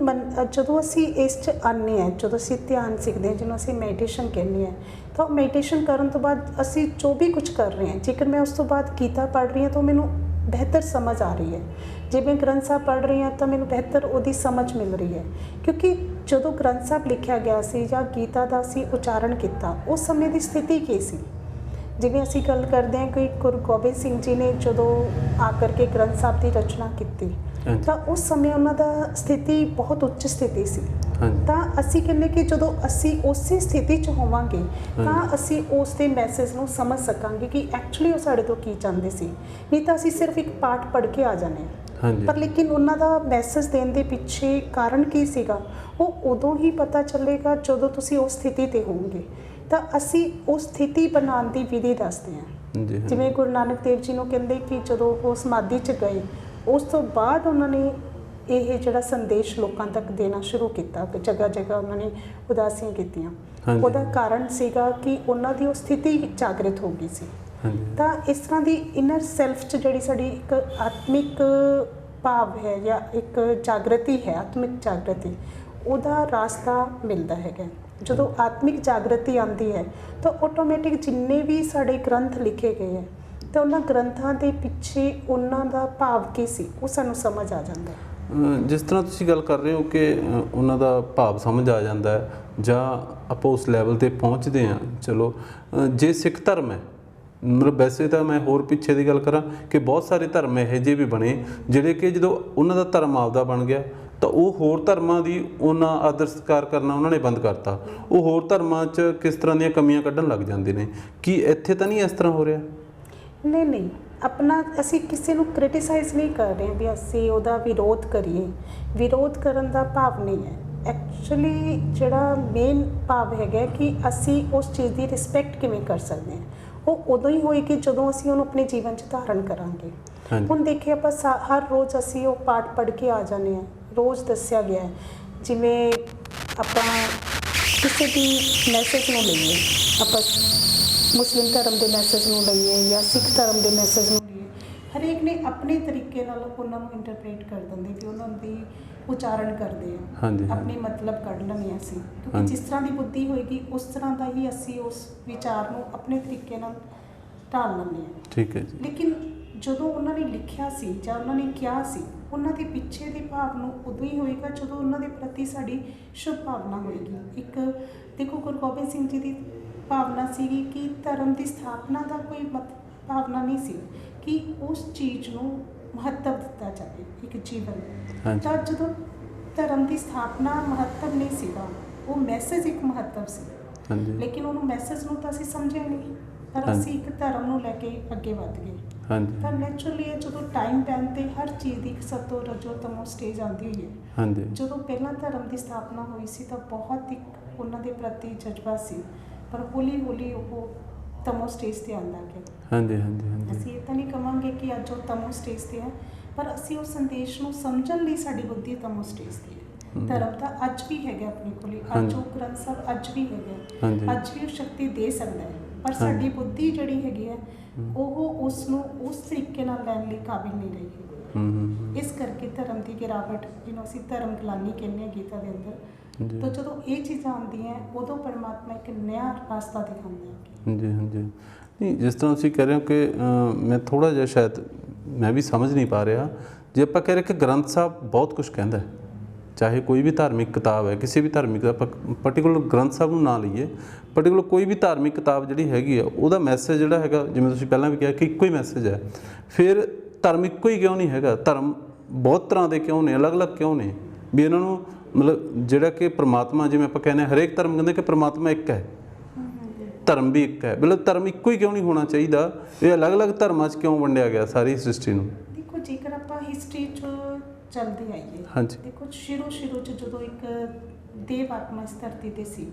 ਜਦੋਂ ਅਸੀਂ ਇਸ 'ਚ ਆਉਂਦੇ ਹਾਂ, ਜਦੋਂ ਅਸੀਂ ਧਿਆਨ ਸਿੱਖਦੇ ਹਾਂ, ਜਿਹਨੂੰ ਅਸੀਂ ਮੈਡੀਟੇਸ਼ਨ ਕਹਿੰਦੇ ਹਾਂ, ਤਾਂ ਮੈਡੀਟੇਸ਼ਨ ਕਰਨ ਤੋਂ ਬਾਅਦ ਅਸੀਂ ਜੋ ਵੀ ਕੁਝ ਕਰ ਰਹੇ ਹਾਂ, ਜੇਕਰ ਮੈਂ ਉਸ ਤੋਂ ਬਾਅਦ ਗੀਤਾ ਪੜ੍ਹ ਰਹੀ ਹਾਂ ਤਾਂ ਮੈਨੂੰ ਬਿਹਤਰ ਸਮਝ ਆ ਰਹੀ ਹੈ। ਜੇ ਮੈਂ ਗ੍ਰੰਥ ਸਾਹਿਬ ਪੜ੍ਹ ਰਹੀ ਹਾਂ ਤਾਂ ਮੈਨੂੰ ਬਿਹਤਰ ਉਹਦੀ ਸਮਝ ਮਿਲ ਰਹੀ ਹੈ, ਕਿਉਂਕਿ ਜਦੋਂ ਗ੍ਰੰਥ ਸਾਹਿਬ ਲਿਖਿਆ ਗਿਆ ਸੀ ਜਾਂ ਗੀਤਾ ਦਾ ਅਸੀਂ ਉਚਾਰਨ ਕੀਤਾ, ਉਸ ਸਮੇਂ ਦੀ ਸਥਿਤੀ ਕੀ ਸੀ। ਜਿਵੇਂ ਅਸੀਂ ਗੱਲ ਕਰਦੇ ਹਾਂ ਕਿ ਗੁਰੂ ਗੋਬਿੰਦ ਸਿੰਘ ਜੀ ਨੇ ਜਦੋਂ ਆ ਕਰਕੇ ਗ੍ਰੰਥ ਸਾਹਿਬ ਦੀ ਰਚਨਾ ਕੀਤੀ, ਤਾਂ ਉਸ ਸਮੇਂ ਉਹਨਾਂ ਦਾ ਸਥਿਤੀ ਬਹੁਤ ਉੱਚ ਸਥਿਤੀ ਸੀ। ਤਾਂ ਅਸੀਂ ਕਹਿੰਦੇ ਕਿ ਜਦੋਂ ਅਸੀਂ ਉਸੇ ਸਥਿਤੀ 'ਚ ਹੋਵਾਂਗੇ ਤਾਂ ਅਸੀਂ ਉਸ ਦੇ ਮੈਸੇਜ ਨੂੰ ਸਮਝ ਸਕਾਂਗੇ ਕਿ ਐਕਚੁਅਲੀ ਉਹ ਸਾਡੇ ਤੋਂ ਕੀ ਚਾਹੁੰਦੇ ਸੀ। ਨਹੀਂ ਤਾਂ ਅਸੀਂ ਸਿਰਫ ਇੱਕ ਪਾਠ ਪੜ੍ਹ ਕੇ ਆ ਜਾਂਦੇ ਹਾਂ, ਪਰ ਲੇਕਿਨ ਉਹਨਾਂ ਦਾ ਮੈਸੇਜ ਦੇਣ ਦੇ ਪਿੱਛੇ ਕਾਰਨ ਕੀ ਸੀਗਾ, ਉਹ ਉਦੋਂ ਹੀ ਪਤਾ ਚੱਲੇਗਾ ਜਦੋਂ ਤੁਸੀਂ ਉਸ ਸਥਿਤੀ 'ਤੇ ਹੋਵੋਗੇ। ਤਾਂ ਅਸੀਂ ਉਸ ਸਥਿਤੀ ਬਣਾਉਣ ਦੀ ਵਿਧੀ ਦੱਸਦੇ ਹਾਂ। ਜਿਵੇਂ ਗੁਰੂ ਨਾਨਕ ਦੇਵ ਜੀ ਨੂੰ ਕਹਿੰਦੇ ਕਿ ਜਦੋਂ ਉਹ ਸਮਾਧੀ 'ਚ ਗਏ, ਉਸ ਤੋਂ ਬਾਅਦ ਉਹਨਾਂ ਨੇ ਇਹ ਜਿਹੜਾ ਸੰਦੇਸ਼ ਲੋਕਾਂ ਤੱਕ ਦੇਣਾ ਸ਼ੁਰੂ ਕੀਤਾ, ਜਗ੍ਹਾ ਜਗ੍ਹਾ ਉਹਨਾਂ ਨੇ ਉਦਾਸੀਆਂ ਕੀਤੀਆਂ। ਉਹਦਾ ਕਾਰਨ ਸੀਗਾ ਕਿ ਉਹਨਾਂ ਦੀ ਉਹ ਸਥਿਤੀ ਜਾਗਰਿਤ ਹੋ ਗਈ ਸੀ। ਤਾਂ ਇਸ ਤਰ੍ਹਾਂ ਦੀ ਇਨਰ ਸੈਲਫ 'ਚ ਜਿਹੜੀ ਸਾਡੀ ਇੱਕ ਆਤਮਿਕ ਭਾਵ ਹੈ ਜਾਂ ਇੱਕ ਜਾਗਰਤੀ ਹੈ, ਆਤਮਿਕ ਜਾਗਰਤੀ, ਉਹਦਾ ਰਾਸਤਾ ਮਿਲਦਾ ਹੈਗਾ। ਜਦੋਂ ਆਤਮਿਕ ਜਾਗਰਤੀ ਆਉਂਦੀ ਹੈ ਤਾਂ ਆਟੋਮੈਟਿਕ ਜਿੰਨੇ ਵੀ ਸਾਡੇ ਗ੍ਰੰਥ ਲਿਖੇ ਗਏ ਹੈ ਤਾਂ ਉਹਨਾਂ ਗ੍ਰੰਥਾਂ ਦੇ ਪਿੱਛੇ ਉਹਨਾਂ ਦਾ ਭਾਵ ਕੀ ਸੀ, ਉਹ ਸਾਨੂੰ ਸਮਝ ਆ ਜਾਂਦਾ ਹੈ। ਜਿਸ ਤਰ੍ਹਾਂ ਤੁਸੀਂ ਗੱਲ ਕਰ ਰਹੇ ਹੋ ਕਿ ਉਹਨਾਂ ਦਾ ਭਾਵ ਸਮਝ ਆ ਜਾਂਦਾ ਹੈ ਜਾਂ ਆਪਾਂ ਉਸ ਲੈਵਲ 'ਤੇ ਪਹੁੰਚਦੇ ਹਾਂ। ਚਲੋ, ਜੇ ਸਿੱਖ ਧਰਮ ਹੈ, ਮਤਲਬ ਵੈਸੇ ਤਾਂ ਮੈਂ ਹੋਰ ਪਿੱਛੇ ਦੀ ਗੱਲ ਕਰਾਂ ਕਿ ਬਹੁਤ ਸਾਰੇ ਧਰਮ ਇਹੋ ਜਿਹੇ ਵੀ ਬਣੇ ਜਿਹੜੇ ਕਿ ਜਦੋਂ ਉਹਨਾਂ ਦਾ ਧਰਮ ਆਪਦਾ ਬਣ ਗਿਆ ਤਾਂ ਉਹ ਹੋਰ ਧਰਮਾਂ ਦੀ ਉਹਨਾਂ ਆਦਰ ਸਤਿਕਾਰ ਕਰਨਾ ਉਹਨਾਂ ਨੇ ਬੰਦ ਕਰਤਾ। ਉਹ ਹੋਰ ਧਰਮਾਂ 'ਚ ਕਿਸ ਤਰ੍ਹਾਂ ਦੀਆਂ ਕਮੀਆਂ ਕੱਢਣ ਲੱਗ ਜਾਂਦੇ ਨੇ। ਕੀ ਇੱਥੇ ਤਾਂ ਨਹੀਂ ਇਸ ਤਰ੍ਹਾਂ ਹੋ ਰਿਹਾ? ਨਹੀਂ, ਆਪਣਾ ਅਸੀਂ ਕਿਸੇ ਨੂੰ ਕ੍ਰਿਟੀਸਾਈਜ਼ ਨਹੀਂ ਕਰ ਰਹੇ ਵੀ ਅਸੀਂ ਉਹਦਾ ਵਿਰੋਧ ਕਰੀਏ। ਵਿਰੋਧ ਕਰਨ ਦਾ ਭਾਵ ਨਹੀਂ ਹੈ। ਐਕਚੁਅਲੀ ਜਿਹੜਾ ਮੇਨ ਭਾਵ ਹੈਗਾ ਕਿ ਅਸੀਂ ਉਸ ਚੀਜ਼ ਦੀ ਰਿਸਪੈਕਟ ਕਿਵੇਂ ਕਰ ਸਕਦੇ ਹਾਂ, ਉਹ ਉਦੋਂ ਹੀ ਹੋਏਗੀ ਜਦੋਂ ਅਸੀਂ ਉਹਨੂੰ ਆਪਣੇ ਜੀਵਨ 'ਚ ਧਾਰਨ ਕਰਾਂਗੇ। ਹੁਣ ਦੇਖੀਏ, ਆਪਾਂ ਹਰ ਰੋਜ਼ ਅਸੀਂ ਉਹ ਪਾਠ ਪੜ੍ਹ ਕੇ ਆ ਜਾਂਦੇ ਹਾਂ, ਰੋਜ਼ ਦੱਸਿਆ ਗਿਆ ਹੈ। ਜਿਵੇਂ ਆਪਾਂ ਕਿਸੇ ਵੀ ਮੈਸੇਜ ਨੂੰ ਲਈਏ, ਆਪਾਂ ਮੁਸਲਿਮ ਧਰਮ ਦੇ ਮੈਸੇਜ ਨੂੰ ਲਈਏ ਜਾਂ ਸਿੱਖ ਧਰਮ ਦੇ ਮੈਸੇਜ ਨੂੰ ਲਈਏ, ਹਰੇਕ ਨੇ ਆਪਣੇ ਤਰੀਕੇ ਨਾਲ ਉਹਨਾਂ ਨੂੰ ਇੰਟਰਪ੍ਰੇਟ ਕਰ ਦਿੰਦੇ ਵੀ ਉਹਨਾਂ ਦੀ ਉਚਾਰਨ ਕਰਦੇ ਆ, ਆਪਣੇ ਮਤਲਬ ਕੱਢ ਲੈਂਦੇ ਅਸੀਂ, ਕਿਉਂਕਿ ਜਿਸ ਤਰ੍ਹਾਂ ਦੀ ਬੁੱਧੀ ਹੋਏਗੀ ਉਸ ਤਰ੍ਹਾਂ ਦਾ ਹੀ ਅਸੀਂ ਉਸ ਵਿਚਾਰ ਨੂੰ ਆਪਣੇ ਤਰੀਕੇ ਨਾਲ ਢਾਲ ਲੈਂਦੇ ਹਾਂ। ਠੀਕ ਹੈ ਜੀ। ਲੇਕਿਨ ਜਦੋਂ ਉਹਨਾਂ ਨੇ ਲਿਖਿਆ ਸੀ ਜਾਂ ਉਹਨਾਂ ਨੇ ਕਿਹਾ ਸੀ, ਉਹਨਾਂ ਦੇ ਪਿੱਛੇ ਦੇ ਭਾਵ ਨੂੰ ਉਦੋਂ ਹੀ ਹੋਏਗਾ ਜਦੋਂ ਉਹਨਾਂ ਦੇ ਪ੍ਰਤੀ ਸਾਡੀ ਸ਼ੁਭ ਭਾਵਨਾ ਹੋਏਗੀ। ਇੱਕ ਦੇਖੋ, ਗੁਰੂ ਗੋਬਿੰਦ ਸਿੰਘ ਜੀ ਦੀ ਭਾਵਨਾ ਸੀਗੀ ਕਿ ਧਰਮ ਦੀ ਸਥਾਪਨਾ ਦਾ ਕੋਈ ਭਾਵਨਾ ਨਹੀਂ ਸੀ ਕਿ ਉਸ ਚੀਜ਼ ਨੂੰ ਮਹੱਤਵ ਦਿੱਤਾ ਜਾਵੇ ਇੱਕ ਜੀਵਨ। ਤਾਂ ਜਦੋਂ ਧਰਮ ਦੀ ਸਥਾਪਨਾ ਮਹੱਤਵ ਨਹੀਂ ਸੀਗਾ, ਉਹ ਮੈਸੇਜ ਇੱਕ ਮਹੱਤਵ ਸੀ। ਲੇਕਿਨ ਉਹਨੂੰ ਮੈਸੇਜ ਨੂੰ ਤਾਂ ਅਸੀਂ ਸਮਝਿਆ ਨਹੀਂ, ਪਰ ਅਸੀਂ ਇੱਕ ਧਰਮ ਨੂੰ ਲੈ ਕੇ ਅੱਗੇ ਵੱਧ ਗਏ। ਤਾਂ ਨੈਚੁਰਲੀ ਜਦੋਂ ਟਾਈਮ ਪੈਣ 'ਤੇ ਹਰ ਚੀਜ਼ ਦੀ ਇੱਕ ਸਤੋ ਰਜੋ ਤਮੋ ਸਟੇਜ ਆਉਂਦੀ ਹੋਈ ਹੈ। ਜਦੋਂ ਪਹਿਲਾਂ ਧਰਮ ਦੀ ਸਥਾਪਨਾ ਹੋਈ ਸੀ ਤਾਂ ਬਹੁਤ ਇੱਕ ਉਹਨਾਂ ਦੇ ਪ੍ਰਤੀ ਜਜ਼ਬਾ ਸੀ, ਪਰ ਹੌਲੀ ਹੌਲੀ ਉਹ ਤਮੋ ਸਟੇਜ 'ਤੇ ਆਉਂਦਾ ਗਿਆ। ਅਸੀਂ ਇਹ ਤਾਂ ਨਹੀਂ ਕਹਾਂਗੇ ਕਿ ਅੱਜ ਉਹ ਤਮੋ ਸਟੇਜ 'ਤੇ ਹੈ, ਪਰ ਅਸੀਂ ਉਸ ਸੰਦੇਸ਼ ਨੂੰ ਸਮਝਣ ਲਈ ਸਾਡੀ ਬੁੱਧੀ ਤਮੋ ਸਟੇਜ 'ਤੇ ਹੈ। ਧਰਮ ਤਾਂ ਅੱਜ ਵੀ ਹੈਗਾ ਆਪਣੇ ਕੋਲੇ, ਅੱਜ ਉਹ ਗ੍ਰੰਥ ਸਾਹਿਬ ਅੱਜ ਵੀ ਹੈਗਾ, ਅੱਜ ਵੀ ਉਹ ਸ਼ਕਤੀ ਦੇ ਸਕਦਾ ਹੈ, ਪਰ ਸਾਡੀ ਬੁੱਧੀ ਜਿਹੜੀ ਹੈਗੀ ਹੈ ਉਹ ਉਸ ਨੂੰ ਉਸ ਤਰੀਕੇ ਨਾਲ ਲੈਣ ਲਈ ਕਾਬਿਲ ਨਹੀਂ ਰਹੀ। ਇਸ ਕਰਕੇ ਧਰਮ ਦੀ ਗਿਰਾਵਟ, ਜਿਹਨੂੰ ਅਸੀਂ ਧਰਮ ਗਲਾਨੀ ਕਹਿੰਦੇ ਹਾਂ ਗੀਤਾ ਦੇ ਅੰਦਰ, ਤਾਂ ਜਦੋਂ ਇਹ ਚੀਜ਼ਾਂ ਆਉਂਦੀਆਂ ਉਦੋਂ ਪਰਮਾਤਮਾ ਇੱਕ ਨਵਾਂ ਰਾਸਤਾ ਦਿਖਾਉਂਦਾ ਹੈ। ਨਹੀਂ, ਜਿਸ ਤਰ੍ਹਾਂ ਤੁਸੀਂ ਕਹਿ ਰਹੇ ਹੋ ਕਿ ਮੈਂ ਥੋੜ੍ਹਾ ਜਿਹਾ ਸ਼ਾਇਦ ਮੈਂ ਵੀ ਸਮਝ ਨਹੀਂ ਪਾ ਰਿਹਾ। ਜੇ ਆਪਾਂ ਕਹਿ ਰਹੇ ਕਿ ਗ੍ਰੰਥ ਸਾਹਿਬ ਬਹੁਤ ਕੁਝ ਕਹਿੰਦਾ ਹੈ, ਚਾਹੇ ਕੋਈ ਵੀ ਧਾਰਮਿਕ ਕਿਤਾਬ ਹੈ, ਕਿਸੇ ਵੀ ਧਾਰਮਿਕ ਆਪਾਂ ਪਰਟੀਕੂਲਰ ਗ੍ਰੰਥ ਸਾਹਿਬ ਨੂੰ ਨਾ ਲਈਏ, ਪਰਟੀਕੂਲਰ ਕੋਈ ਵੀ ਧਾਰਮਿਕ ਕਿਤਾਬ ਜਿਹੜੀ ਹੈਗੀ ਆ ਉਹਦਾ ਮੈਸੇਜ ਜਿਹੜਾ ਹੈਗਾ, ਜਿਵੇਂ ਤੁਸੀਂ ਪਹਿਲਾਂ ਵੀ ਕਿਹਾ ਕਿ ਇੱਕੋ ਹੀ ਮੈਸੇਜ ਹੈ, ਫਿਰ ਧਰਮ ਇੱਕੋ ਹੀ ਕਿਉਂ ਨਹੀਂ ਹੈਗਾ? ਧਰਮ ਬਹੁਤ ਤਰ੍ਹਾਂ ਦੇ ਕਿਉਂ ਨੇ, ਅਲੱਗ-ਅਲੱਗ ਕਿਉਂ ਨੇ? ਵੀ ਇਹਨਾਂ ਨੂੰ ਮਤਲਬ ਜਿਹੜਾ ਕਿ ਪ੍ਰਮਾਤਮਾ, ਜਿਵੇਂ ਆਪਾਂ ਕਹਿੰਦੇ ਹਾਂ, ਹਰੇਕ ਧਰਮ ਕਹਿੰਦੇ ਕਿ ਪ੍ਰਮਾਤਮਾ ਇੱਕ ਹੈ, ਧਰਮ ਵੀ ਇੱਕ ਹੈ। ਮਤਲਬ ਧਰਮ ਇੱਕੋ ਹੀ ਕਿਉਂ ਨਹੀਂ ਹੋਣਾ ਚਾਹੀਦਾ? ਇਹ ਅਲੱਗ-ਅਲੱਗ ਧਰਮਾਂ 'ਚ ਕਿਉਂ ਵੰਡਿਆ ਗਿਆ ਸਾਰੀ ਸ੍ਰਿਸ਼ਟੀ ਨੂੰ? ਦੇਖੋ, ਜੇਕਰ ਆਪਾਂ ਹਿਸਟਰੀ 'ਚ ਚੱਲਦੇ ਆਈਏ, ਹਾਂਜੀ। ਦੇਖੋ ਸ਼ੁਰੂ 'ਚ ਜਦੋਂ ਇੱਕ ਦੇਵ ਆਤਮਾ ਇਸ ਧਰਤੀ 'ਤੇ ਸੀ,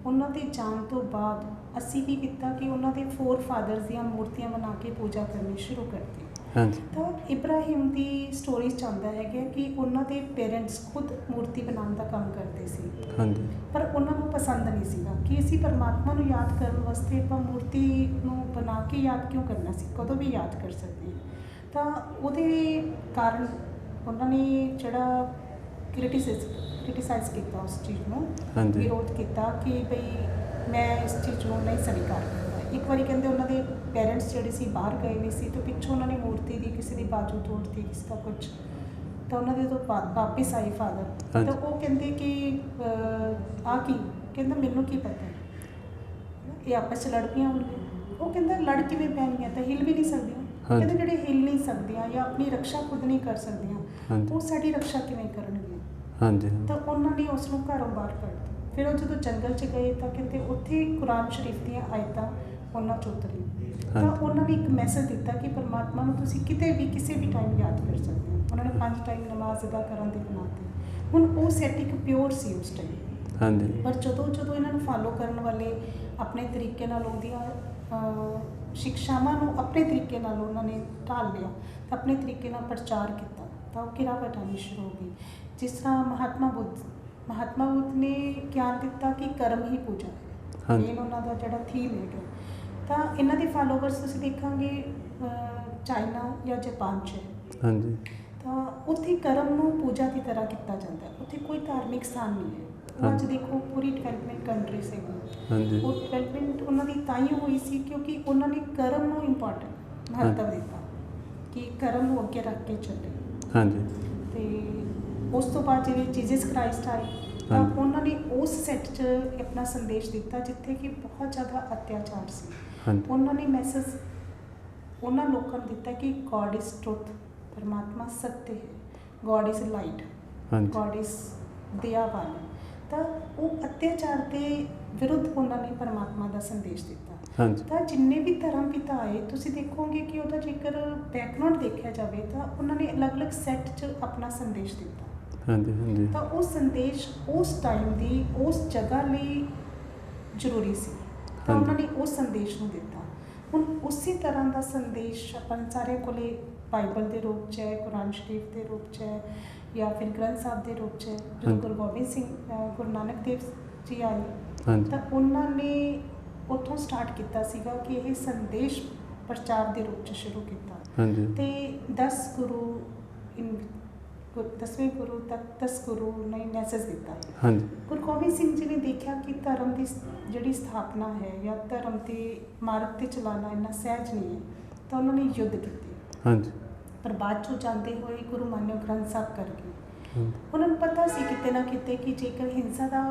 ਉਹਨਾਂ ਦੇ ਜਾਣ ਤੋਂ ਬਾਅਦ ਅਸੀਂ ਕੀ ਕੀਤਾ ਕਿ ਉਹਨਾਂ ਦੇ ਫੋਰ ਫਾਦਰਸ ਦੀਆਂ ਮੂਰਤੀਆਂ ਬਣਾ ਕੇ ਪੂਜਾ ਕਰਨੀ ਸ਼ੁਰੂ ਕਰਤੀ। ਹਾਂਜੀ। ਤਾਂ ਇਬਰਾਹਿਮ ਦੀ ਸਟੋਰੀ 'ਚ ਆਉਂਦਾ ਹੈਗਾ ਕਿ ਉਹਨਾਂ ਦੇ ਪੇਰੈਂਟਸ ਖੁਦ ਮੂਰਤੀ ਬਣਾਉਣ ਦਾ ਕੰਮ ਕਰਦੇ ਸੀ, ਹਾਂਜੀ। ਪਰ ਉਹਨਾਂ ਨੂੰ ਪਸੰਦ ਨਹੀਂ ਸੀਗਾ ਕਿ ਅਸੀਂ ਪਰਮਾਤਮਾ ਨੂੰ ਯਾਦ ਕਰਨ ਵਾਸਤੇ ਆਪਾਂ ਮੂਰਤੀ ਨੂੰ ਬਣਾ ਕੇ ਯਾਦ ਕਿਉਂ ਕਰਨਾ ਸੀ, ਕਦੋਂ ਵੀ ਯਾਦ ਕਰ ਸਕਦੇ ਹਾਂ। ਤਾਂ ਉਹਦੇ ਕਾਰਨ ਉਹਨਾਂ ਨੇ ਜਿਹੜਾ ਕ੍ਰਿਟਿਸਾਈਜ਼ ਕੀਤਾ ਉਸ ਚੀਜ਼ ਨੂੰ, ਹਾਂਜੀ। ਵਿਰੋਧ ਕੀਤਾ ਕਿ ਬਈ ਮੈਂ ਇਸ ਚੀਜ਼ ਨੂੰ ਨਹੀਂ ਸਵੀਕਾਰ ਕਰਦਾ। ਇੱਕ ਵਾਰੀ ਕਹਿੰਦੇ ਉਹਨਾਂ ਦੇ ਪੇਰੈਂਟਸ ਜਿਹੜੇ ਸੀ ਬਾਹਰ ਗਏ ਵੀ ਸੀ, ਤਾਂ ਪਿੱਛੋਂ ਉਹਨਾਂ ਨੇ ਮੂਰਤੀ ਦੀ ਕਿਸੇ ਦੀ ਬਾਜੂ ਤੋੜਤੀ, ਕਿਸੇ ਦਾ ਕੁਝ, ਤਾਂ ਉਹਨਾਂ ਦੇ ਜਦੋਂ ਵਾਪਿਸ ਆਏ ਫਾਦਰ, ਤਾਂ ਉਹ ਕਹਿੰਦੇ ਕਿ ਆ ਕੀ, ਕਹਿੰਦਾ ਮੈਨੂੰ ਕੀ ਪਤਾ, ਇਹ ਆਪਸ 'ਚ ਲੜ ਪਈਆਂ ਹੋਣਗੀਆਂ। ਉਹ ਕਹਿੰਦਾ ਲੜ ਕਿਵੇਂ ਪੈਣਗੀਆਂ, ਤਾਂ ਹਿੱਲ ਵੀ ਨਹੀਂ ਸਕਦੀਆਂ। ਕਹਿੰਦੇ ਜਿਹੜੇ ਹਿੱਲ ਨਹੀਂ ਸਕਦੀਆਂ ਜਾਂ ਆਪਣੀ ਰੱਖਿਆ ਖੁਦ ਨਹੀਂ ਕਰ ਸਕਦੀਆਂ, ਉਹ ਸਾਡੀ ਰੱਖਿਆ ਕਿਵੇਂ ਕਰਨਗੀਆਂ? ਹਾਂਜੀ। ਤਾਂ ਉਹਨਾਂ ਨੇ ਉਸ ਨੂੰ ਘਰੋਂ ਬਾਹਰ ਕੱਢ ਦਿੱਤਾ। ਫਿਰ ਉਹ ਜਦੋਂ ਜੰਗਲ 'ਚ ਗਏ ਤਾਂ ਕਹਿੰਦੇ ਉੱਥੇ ਕੁਰਾਨ ਸ਼ਰੀਫ ਦੀਆਂ ਆਇਤਾਂ ਉਹਨਾਂ 'ਚ ਉਤਰੀਆਂ। ਤਾਂ ਉਹਨਾਂ ਨੇ ਇੱਕ ਮੈਸੇਜ ਦਿੱਤਾ ਕਿ ਪਰਮਾਤਮਾ ਨੂੰ ਤੁਸੀਂ ਕਿਤੇ ਵੀ ਕਿਸੇ ਵੀ ਟਾਈਮ ਯਾਦ ਕਰ ਸਕਦੇ ਹੋ। ਉਹਨਾਂ ਨੇ 5 ਟਾਈਮ ਨਮਾਜ਼ ਅਦਾ ਕਰਨ ਦੀ ਬਣਾਤੀ। ਹੁਣ ਉਹ ਸੈਟ ਇੱਕ ਪਿਓਰ ਸੀ ਉਸ ਟਾਈਮ। ਹਾਂਜੀ। ਪਰ ਜਦੋਂ ਇਹਨਾਂ ਨੂੰ ਫਾਲੋ ਕਰਨ ਵਾਲੇ ਆਪਣੇ ਤਰੀਕੇ ਨਾਲ ਉਹਦੀਆਂ ਸਿੱਖਿਆਵਾਂ ਨੂੰ ਆਪਣੇ ਤਰੀਕੇ ਨਾਲ ਉਹਨਾਂ ਨੇ ਢਾਲ ਲਿਆ ਤਾਂ ਆਪਣੇ ਤਰੀਕੇ ਨਾਲ ਪ੍ਰਚਾਰ ਕੀਤਾ, ਤਾਂ ਉਹ ਗਿਰਾਵਟ ਆਉਣੀ ਸ਼ੁਰੂ ਹੋ ਗਈ। ਜਿਸ ਤਰ੍ਹਾਂ ਮਹਾਤਮਾ ਬੁੱਧ ਨੇ ਗਿਆਨ ਦਿੱਤਾ ਕਿ ਕਰਮ ਹੀ ਪੂਜਾ ਹੈ, ਮੇਨ ਉਹਨਾਂ ਦਾ ਜਿਹੜਾ ਥੀਮ ਹੈਗਾ। ਤਾਂ ਇਹਨਾਂ ਦੇ ਫਾਲੋਵਰਸ ਤੁਸੀਂ ਦੇਖਾਂਗੇ ਚਾਈਨਾ ਜਾਂ ਜਾਪਾਨ 'ਚ, ਹਾਂਜੀ, ਤਾਂ ਉੱਥੇ ਕਰਮ ਨੂੰ ਪੂਜਾ ਦੀ ਤਰ੍ਹਾਂ ਕੀਤਾ ਜਾਂਦਾ। ਉੱਥੇ ਕੋਈ ਧਾਰਮਿਕ ਸਥਾਨ ਨਹੀਂ ਹੈ। ਅੱਜ ਦੇਖੋ ਪੂਰੀ ਡਿਵੈਲਪਮੈਂਟ ਕੰਟਰੀ ਸੀਗੀ, ਹਾਂਜੀ, ਉਹ ਡਿਵੈਲਪਮੈਂਟ ਉਹਨਾਂ ਦੀ ਤਾਂ ਹੀ ਹੋਈ ਸੀ ਕਿਉਂਕਿ ਉਹਨਾਂ ਨੇ ਕਰਮ ਨੂੰ ਇੰਪੋਰਟੈਂਟ ਮਹੱਤਵ ਦਿੱਤਾ ਕਿ ਕਰਮ ਨੂੰ ਅੱਗੇ ਰੱਖ ਕੇ ਚੱਲੇ। ਹਾਂਜੀ। ਤੇ ਉਸ ਤੋਂ ਬਾਅਦ ਜਿਵੇਂ ਜੀਸਸ ਕ੍ਰਾਈਸਟ ਆਏ ਤਾਂ ਉਹਨਾਂ ਨੇ ਉਸ ਸੈਟ 'ਚ ਆਪਣਾ ਸੰਦੇਸ਼ ਦਿੱਤਾ ਜਿੱਥੇ ਕਿ ਬਹੁਤ ਜ਼ਿਆਦਾ ਅਤਿਆਚਾਰ ਸੀ। ਉਹਨਾਂ ਨੇ ਮੈਸੇਜ ਉਹਨਾਂ ਲੋਕਾਂ ਨੂੰ ਦਿੱਤਾ ਕਿ ਗੋਡ ਇਜ਼ ਟਰੁਥ, ਪਰਮਾਤਮਾ ਸੱਚ ਹੈ, God is light, God is ਦਿਆਵਾਨ। ਤਾਂ ਉਹ ਅਤਿਆਚਾਰ ਦੇ ਵਿਰੁੱਧ ਉਹਨਾਂ ਨੇ ਪਰਮਾਤਮਾ ਦਾ ਸੰਦੇਸ਼ ਦਿੱਤਾ। ਤਾਂ ਜਿੰਨੇ ਵੀ ਧਰਮ ਪਿਤਾ ਆਏ ਤੁਸੀਂ ਦੇਖੋਗੇ ਕਿ ਉਹਦਾ ਜੇਕਰ ਬੈਕਗਰਾਉਂਡ ਦੇਖਿਆ ਜਾਵੇ ਤਾਂ ਉਹਨਾਂ ਨੇ ਅਲੱਗ-ਅਲੱਗ ਸੈਟ 'ਚ ਆਪਣਾ ਸੰਦੇਸ਼ ਦਿੱਤਾ। ਹਾਂਜੀ, ਹਾਂਜੀ। ਤਾਂ ਉਹ ਸੰਦੇਸ਼ ਉਸ ਟਾਈਮ ਦੀ ਉਸ ਜਗ੍ਹਾ ਲਈ ਜ਼ਰੂਰੀ ਸੀ, ਤਾਂ ਉਹਨਾਂ ਨੇ ਉਸ ਸੰਦੇਸ਼ ਨੂੰ ਦਿੱਤਾ। ਹੁਣ ਉਸੇ ਤਰ੍ਹਾਂ ਦਾ ਸੰਦੇਸ਼ ਆਪਾਂ ਸਾਰੇ ਕੋਲੇ ਬਾਈਬਲ ਦੇ ਰੂਪ 'ਚ ਹੈ, ਕੁਰਾਨ ਸ਼ਰੀਫ ਦੇ ਰੂਪ 'ਚ ਹੈ ਜਾਂ ਫਿਰ ਗ੍ਰੰਥ ਸਾਹਿਬ ਦੇ ਰੂਪ 'ਚ ਹੈ। ਜਦੋਂ ਗੁਰੂ ਗੋਬਿੰਦ ਸਿੰਘ ਗੁਰੂ ਨਾਨਕ ਦੇਵ ਜੀ ਆਏ ਤਾਂ ਉਹਨਾਂ ਨੇ ਉੱਥੋਂ ਸਟਾਰਟ ਕੀਤਾ ਸੀਗਾ ਕਿ ਇਹ ਸੰਦੇਸ਼ ਪ੍ਰਚਾਰ ਦੇ ਰੂਪ 'ਚ ਸ਼ੁਰੂ ਕੀਤਾ। ਤੇ 10ਵੇਂ ਗੁਰੂ ਤੱਕ 10 ਗੁਰੂ ਨੇ ਮੈਸੇਜ ਦਿੱਤਾ। ਗੁਰੂ ਗੋਬਿੰਦ ਸਿੰਘ ਜੀ ਨੇ ਦੇਖਿਆ ਕਿ ਧਰਮ ਦੀ ਜਿਹੜੀ ਸਥਾਪਨਾ ਹੈ ਜਾਂ ਧਰਮ ਦੇ ਮਾਰਗ 'ਤੇ ਚਲਾਉਣਾ ਇੰਨਾ ਸਹਿਜ ਨਹੀਂ ਹੈ, ਤਾਂ ਉਹਨਾਂ ਨੇ ਯੁੱਧ ਕੀਤੇ। ਪਰ ਬਾਅਦ 'ਚੋਂ ਜਾਂਦੇ ਹੋਏ ਗੁਰੂ ਮਾਨਿਓ ਗ੍ਰੰਥ ਸਾਹਿਬ ਕਰ ਗਏ। ਉਹਨਾਂ ਨੂੰ ਪਤਾ ਸੀ ਕਿਤੇ ਨਾ ਕਿਤੇ ਕਿ ਜੇਕਰ ਹਿੰਸਾ ਦਾ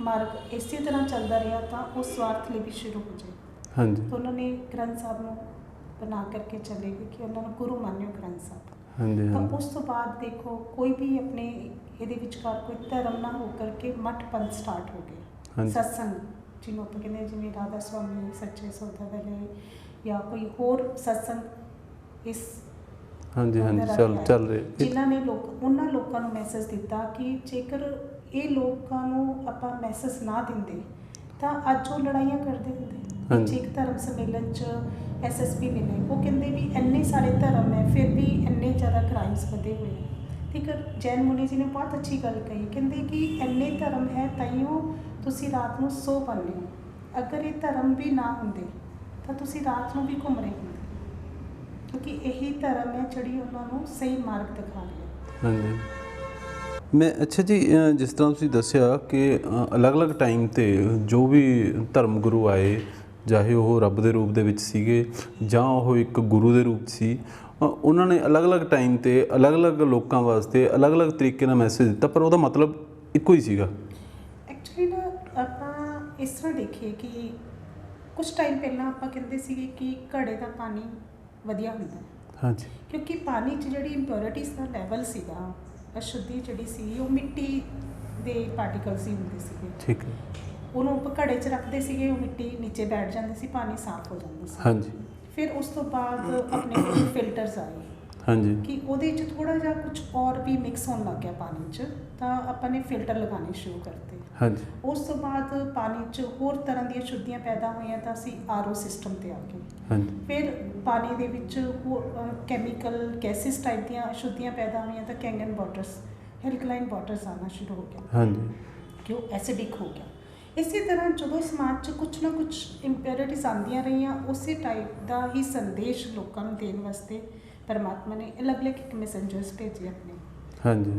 ਮਾਰਗ ਇਸੇ ਤਰ੍ਹਾਂ ਚੱਲਦਾ ਰਿਹਾ ਤਾਂ ਉਹ ਸਵਾਰਥ ਲਈ ਵੀ ਸ਼ੁਰੂ ਹੋ ਜਾਏ। ਤਾਂ ਉਹਨਾਂ ਨੇ ਗ੍ਰੰਥ ਸਾਹਿਬ ਨੂੰ ਬਣਾ ਕਰਕੇ ਚਲੇ ਗਏ ਕਿ ਉਹਨਾਂ ਨੂੰ ਗੁਰੂ ਮਾਨਿਓ ਗ੍ਰੰਥ ਸਾਹਿਬ। ਤਾਂ ਉਸ ਤੋਂ ਬਾਅਦ ਦੇਖੋ ਕੋਈ ਵੀ ਆਪਣੇ ਇਹਦੇ ਵਿਚਕਾਰ ਕੋਈ ਧਰਮ ਨਾ ਹੋ ਕਰਕੇ ਮੱਠ ਪੰਥ ਸਟਾਰਟ ਹੋ ਗਏ। ਸਤਸੰਗ ਜਿਹਨੂੰ ਆਪਾਂ ਕਹਿੰਦੇ ਜਿਵੇਂ ਰਾਧਾ ਸਵਾਮੀ, ਸੱਚੇ ਸੌਦਾ ਵਾਲੇ ਜਾਂ ਕੋਈ ਹੋਰ ਸਤਸੰਗ ਇਸ ਚੱਲ ਰਹੇ, ਜਿਨ੍ਹਾਂ ਨੇ ਉਹਨਾਂ ਲੋਕਾਂ ਨੂੰ ਮੈਸੇਜ ਦਿੱਤਾ ਕਿ ਜੇਕਰ ਇਹ ਲੋਕਾਂ ਨੂੰ ਆਪਾਂ ਮੈਸੇਜ ਨਾ ਦਿੰਦੇ ਤਾਂ ਅੱਜ ਉਹ ਲੜਾਈਆਂ ਕਰਦੇ ਹੁੰਦੇ। ਸਿੱਖ ਧਰਮ ਸੰਮੇਲਨ 'ਚ SSP ਮਿਲੇ, ਉਹ ਕਹਿੰਦੇ ਵੀ ਇੰਨੇ ਸਾਰੇ ਧਰਮ ਹੈ ਫਿਰ ਵੀ ਇੰਨੇ ਜ਼ਿਆਦਾ ਕ੍ਰਾਈਮਸ ਵਧੇ ਹੋਏ। ਠੀਕ ਹੈ, ਜੈਨ ਮੁਨੀ ਜੀ ਨੇ ਬਹੁਤ ਅੱਛੀ ਗੱਲ ਕਹੀ, ਕਹਿੰਦੇ ਕਿ ਇੰਨੇ ਧਰਮ ਹੈ ਤਾਈਓ ਤੁਸੀਂ ਰਾਤ ਨੂੰ ਸੋ ਪਾਉਂਦੇ ਹੋ। ਅਗਰ ਇਹ ਧਰਮ ਵੀ ਨਾ ਹੁੰਦੇ ਤਾਂ ਤੁਸੀਂ ਰਾਤ ਨੂੰ ਵੀ ਘੁੰਮ ਰਹੇ ਹੁੰਦੇ, ਕਿਉਂਕਿ ਇਹੀ ਧਰਮ ਹੈ ਜਿਹੜੀ ਉਹਨਾਂ ਨੂੰ ਸਹੀ ਮਾਰਗ ਦਿਖਾ ਰਿਹਾ। ਮੈਂ ਅੱਛਾ ਜੀ, ਜਿਸ ਤਰ੍ਹਾਂ ਤੁਸੀਂ ਦੱਸਿਆ ਕਿ ਅਲੱਗ-ਅਲੱਗ ਟਾਈਮ 'ਤੇ ਜੋ ਵੀ ਧਰਮ ਗੁਰੂ ਆਏ, ਚਾਹੇ ਉਹ ਰੱਬ ਦੇ ਰੂਪ ਦੇ ਵਿੱਚ ਸੀਗੇ ਜਾਂ ਉਹ ਇੱਕ ਗੁਰੂ ਦੇ ਰੂਪ ਸੀ, ਉਹਨਾਂ ਨੇ ਅਲੱਗ-ਅਲੱਗ ਟਾਈਮ 'ਤੇ ਅਲੱਗ-ਅਲੱਗ ਲੋਕਾਂ ਵਾਸਤੇ ਅਲੱਗ-ਅਲੱਗ ਤਰੀਕੇ ਨਾਲ ਮੈਸੇਜ ਦਿੱਤਾ, ਪਰ ਉਹਦਾ ਮਤਲਬ ਇੱਕੋ ਹੀ ਸੀਗਾ। ਐਕਚੁਅਲੀ ਨਾ ਆਪਾਂ ਇਸ ਤਰ੍ਹਾਂ ਦੇਖੀਏ ਕਿ ਕੁਛ ਟਾਈਮ ਪਹਿਲਾਂ ਆਪਾਂ ਕਹਿੰਦੇ ਸੀਗੇ ਕਿ ਘੜੇ ਦਾ ਪਾਣੀ ਵਧੀਆ ਹੁੰਦਾ, ਕਿਉਂਕਿ ਪਾਣੀ 'ਚ ਜਿਹੜੀ ਇੰਪਿਓਰਿਟੀਜ਼ ਦਾ ਲੈਵਲ ਸੀਗਾ, ਅਸ਼ੁੱਧੀ ਜਿਹੜੀ ਸੀ ਉਹ ਮਿੱਟੀ ਦੇ ਪਾਰਟੀਕਲਸ ਹੀ ਹੁੰਦੇ ਸੀਗੇ। ਠੀਕ ਹੈ। ਉਹਨੂੰ ਆਪਾਂ ਘੜੇ 'ਚ ਰੱਖਦੇ ਸੀਗੇ, ਉਹ ਮਿੱਟੀ ਨੀਚੇ ਬੈਠ ਜਾਂਦੀ ਸੀ, ਪਾਣੀ ਸਾਫ਼ ਹੋ ਜਾਂਦਾ ਸੀ। ਹਾਂਜੀ ਫਿਰ ਉਸ ਤੋਂ ਬਾਅਦ ਆਪਣੇ ਕੋਲ ਫਿਲਟਰਸ ਆਏ ਹਾਂਜੀ ਕਿ ਉਹਦੇ 'ਚ ਥੋੜ੍ਹਾ ਜਿਹਾ ਕੁਝ ਔਰ ਵੀ ਮਿਕਸ ਹੋਣ ਲੱਗ ਗਿਆ ਪਾਣੀ 'ਚ, ਤਾਂ ਆਪਾਂ ਨੇ ਫਿਲਟਰ ਲਗਾਉਣੇ ਸ਼ੁਰੂ ਕਰਤੇ। ਹਾਂਜੀ ਉਸ ਤੋਂ ਬਾਅਦ ਪਾਣੀ 'ਚ ਹੋਰ ਤਰ੍ਹਾਂ ਦੀਆਂ ਸ਼ੁੱਧੀਆਂ ਪੈਦਾ ਹੋਈਆਂ ਤਾਂ ਅਸੀਂ ਆਰਓ ਸਿਸਟਮ 'ਤੇ ਆ ਗਏ। ਹਾਂਜੀ ਫਿਰ ਪਾਣੀ ਦੇ ਵਿੱਚ ਹੋਰ ਕੈਮੀਕਲ ਗੈਸਿਸ ਟਾਈਪ ਦੀਆਂ ਸ਼ੁੱਧੀਆਂ ਪੈਦਾ ਹੋਈਆਂ ਤਾਂ ਕੈਂਗਨ ਵਾਟਰਸ, ਐਲਕਲਾਈਨ ਵਾਟਰਸ ਆਉਣਾ ਸ਼ੁਰੂ ਹੋ ਗਿਆ ਹਾਂਜੀ ਕਿ ਉਹ ਐਸਿਡਿਕ ਹੋ ਗਿਆ। ਇਸੇ ਤਰ੍ਹਾਂ ਜਦੋਂ ਸਮਾਜ 'ਚ ਕੁਛ ਨਾ ਕੁਛ ਇੰਪਿਓਰਿਟੀਜ਼ ਆਉਂਦੀਆਂ ਰਹੀਆਂ, ਉਸੇ ਟਾਈਪ ਦਾ ਹੀ ਸੰਦੇਸ਼ ਲੋਕਾਂ ਨੂੰ ਦੇਣ ਵਾਸਤੇ ਪਰਮਾਤਮਾ ਨੇ ਅਲੱਗ-ਅਲੱਗ ਇੱਕ ਮੈਸੇਂਜਰਸ ਭੇਜੇ ਆਪਣੇ। ਹਾਂਜੀ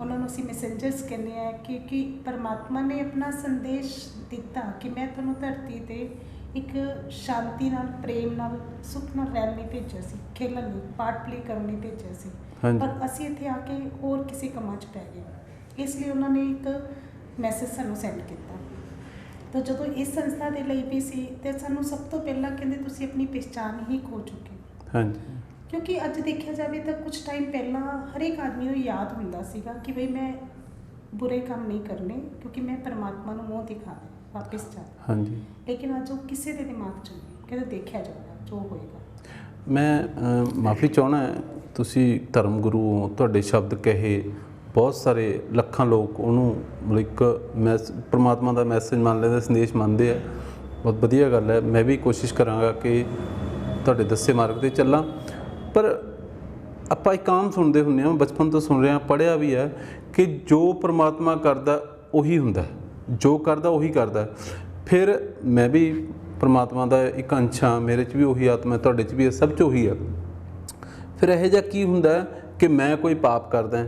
ਉਹਨਾਂ ਨੂੰ ਅਸੀਂ ਮੈਸੇਂਜਰਸ ਕਹਿੰਦੇ ਹਾਂ ਕਿਉਂਕਿ ਪਰਮਾਤਮਾ ਨੇ ਆਪਣਾ ਸੰਦੇਸ਼ ਦਿੱਤਾ ਕਿ ਮੈਂ ਤੁਹਾਨੂੰ ਧਰਤੀ 'ਤੇ ਇੱਕ ਸ਼ਾਂਤੀ ਨਾਲ, ਪ੍ਰੇਮ ਨਾਲ, ਸੁੱਖ ਨਾਲ ਰਹਿਣ ਲਈ ਭੇਜਿਆ ਸੀ, ਖੇਲਣ ਲਈ, ਪਾਰਟ ਪਲੇ ਕਰਨ ਲਈ ਭੇਜਿਆ ਸੀ। ਹਾਂਜੀ। ਪਰ ਅਸੀਂ ਇੱਥੇ ਆ ਕੇ ਹੋਰ ਕਿਸੇ ਕੰਮਾਂ 'ਚ ਪੈ ਗਏ। ਇਸ ਲਈ ਉਹਨਾਂ ਨੇ ਇੱਕ ਮੈਸੇਜ ਸਾਨੂੰ ਸੈਂਡ ਕੀਤਾ। ਤਾਂ ਜਦੋਂ ਇਸ ਸੰਸਥਾ ਦੇ ਲਈ ਵੀ ਸੀ ਤੇ ਸਾਨੂੰ ਸਭ ਤੋਂ ਪਹਿਲਾਂ ਕਹਿੰਦੇ ਤੁਸੀਂ ਆਪਣੀ ਪਹਿਚਾਣ ਹੀ ਖੋ ਚੁੱਕੇ। ਹਾਂਜੀ ਕਿਉਂਕਿ ਅੱਜ ਦੇਖਿਆ ਜਾਵੇ ਤਾਂ ਕੁਝ ਟਾਈਮ ਪਹਿਲਾਂ ਹਰੇਕ ਆਦਮੀ ਨੂੰ ਯਾਦ ਹੁੰਦਾ ਸੀਗਾ ਕਿ ਬਈ ਮੈਂ ਬੁਰੇ ਕੰਮ ਨਹੀਂ ਕਰਨੇ ਕਿਉਂਕਿ ਮੈਂ ਪਰਮਾਤਮਾ ਨੂੰ ਮੂੰਹ ਦਿਖਾਣਾ, ਵਾਪਿਸ ਜਾਣਾ। ਹਾਂਜੀ ਲੇਕਿਨ ਅੱਜ ਉਹ ਕਿਸੇ ਦੇ ਦਿਮਾਗ 'ਚ ਨਹੀਂ, ਕਹਿੰਦੇ ਦੇਖਿਆ ਜਾਊਗਾ ਜੋ ਹੋਏਗਾ। ਮੈਂ ਮਾਫੀ ਚਾਹੁੰਦਾ, ਤੁਸੀਂ ਧਰਮ ਗੁਰੂ ਹੋ, ਤੁਹਾਡੇ ਸ਼ਬਦ ਕਹੇ ਬਹੁਤ ਸਾਰੇ ਲੱਖਾਂ ਲੋਕ ਉਹਨੂੰ ਮਤਲਬ ਇੱਕ ਪਰਮਾਤਮਾ ਦਾ ਮੈਸੇਜ ਮੰਨ ਲੈਂਦੇ, ਸੰਦੇਸ਼ ਮੰਨਦੇ ਆ। ਬਹੁਤ ਵਧੀਆ ਗੱਲ ਹੈ। ਮੈਂ ਵੀ ਕੋਸ਼ਿਸ਼ ਕਰਾਂਗਾ ਕਿ ਤੁਹਾਡੇ ਦੱਸੇ ਮਾਰਗ 'ਤੇ ਚੱਲਾਂ। ਪਰ ਆਪਾਂ ਇੱਕ ਆਮ ਸੁਣਦੇ ਹੁੰਦੇ ਹਾਂ, ਬਚਪਨ ਤੋਂ ਸੁਣ ਰਹੇ ਹਾਂ, ਪੜ੍ਹਿਆ ਵੀ ਹੈ ਕਿ ਜੋ ਪਰਮਾਤਮਾ ਕਰਦਾ ਉਹੀ ਹੁੰਦਾ, ਜੋ ਕਰਦਾ ਉਹੀ ਕਰਦਾ। ਫਿਰ ਮੈਂ ਵੀ ਪਰਮਾਤਮਾ ਦਾ ਇੱਕ ਅੰਸ਼ ਹਾਂ, ਮੇਰੇ 'ਚ ਵੀ ਉਹੀ ਆਤਮਾ, ਤੁਹਾਡੇ 'ਚ ਵੀ ਹੈ, ਸਭ 'ਚ ਉਹੀ ਆ। ਫਿਰ ਇਹੋ ਜਿਹਾ ਕੀ ਹੁੰਦਾ ਕਿ ਮੈਂ ਕੋਈ ਪਾਪ ਕਰਦਾ,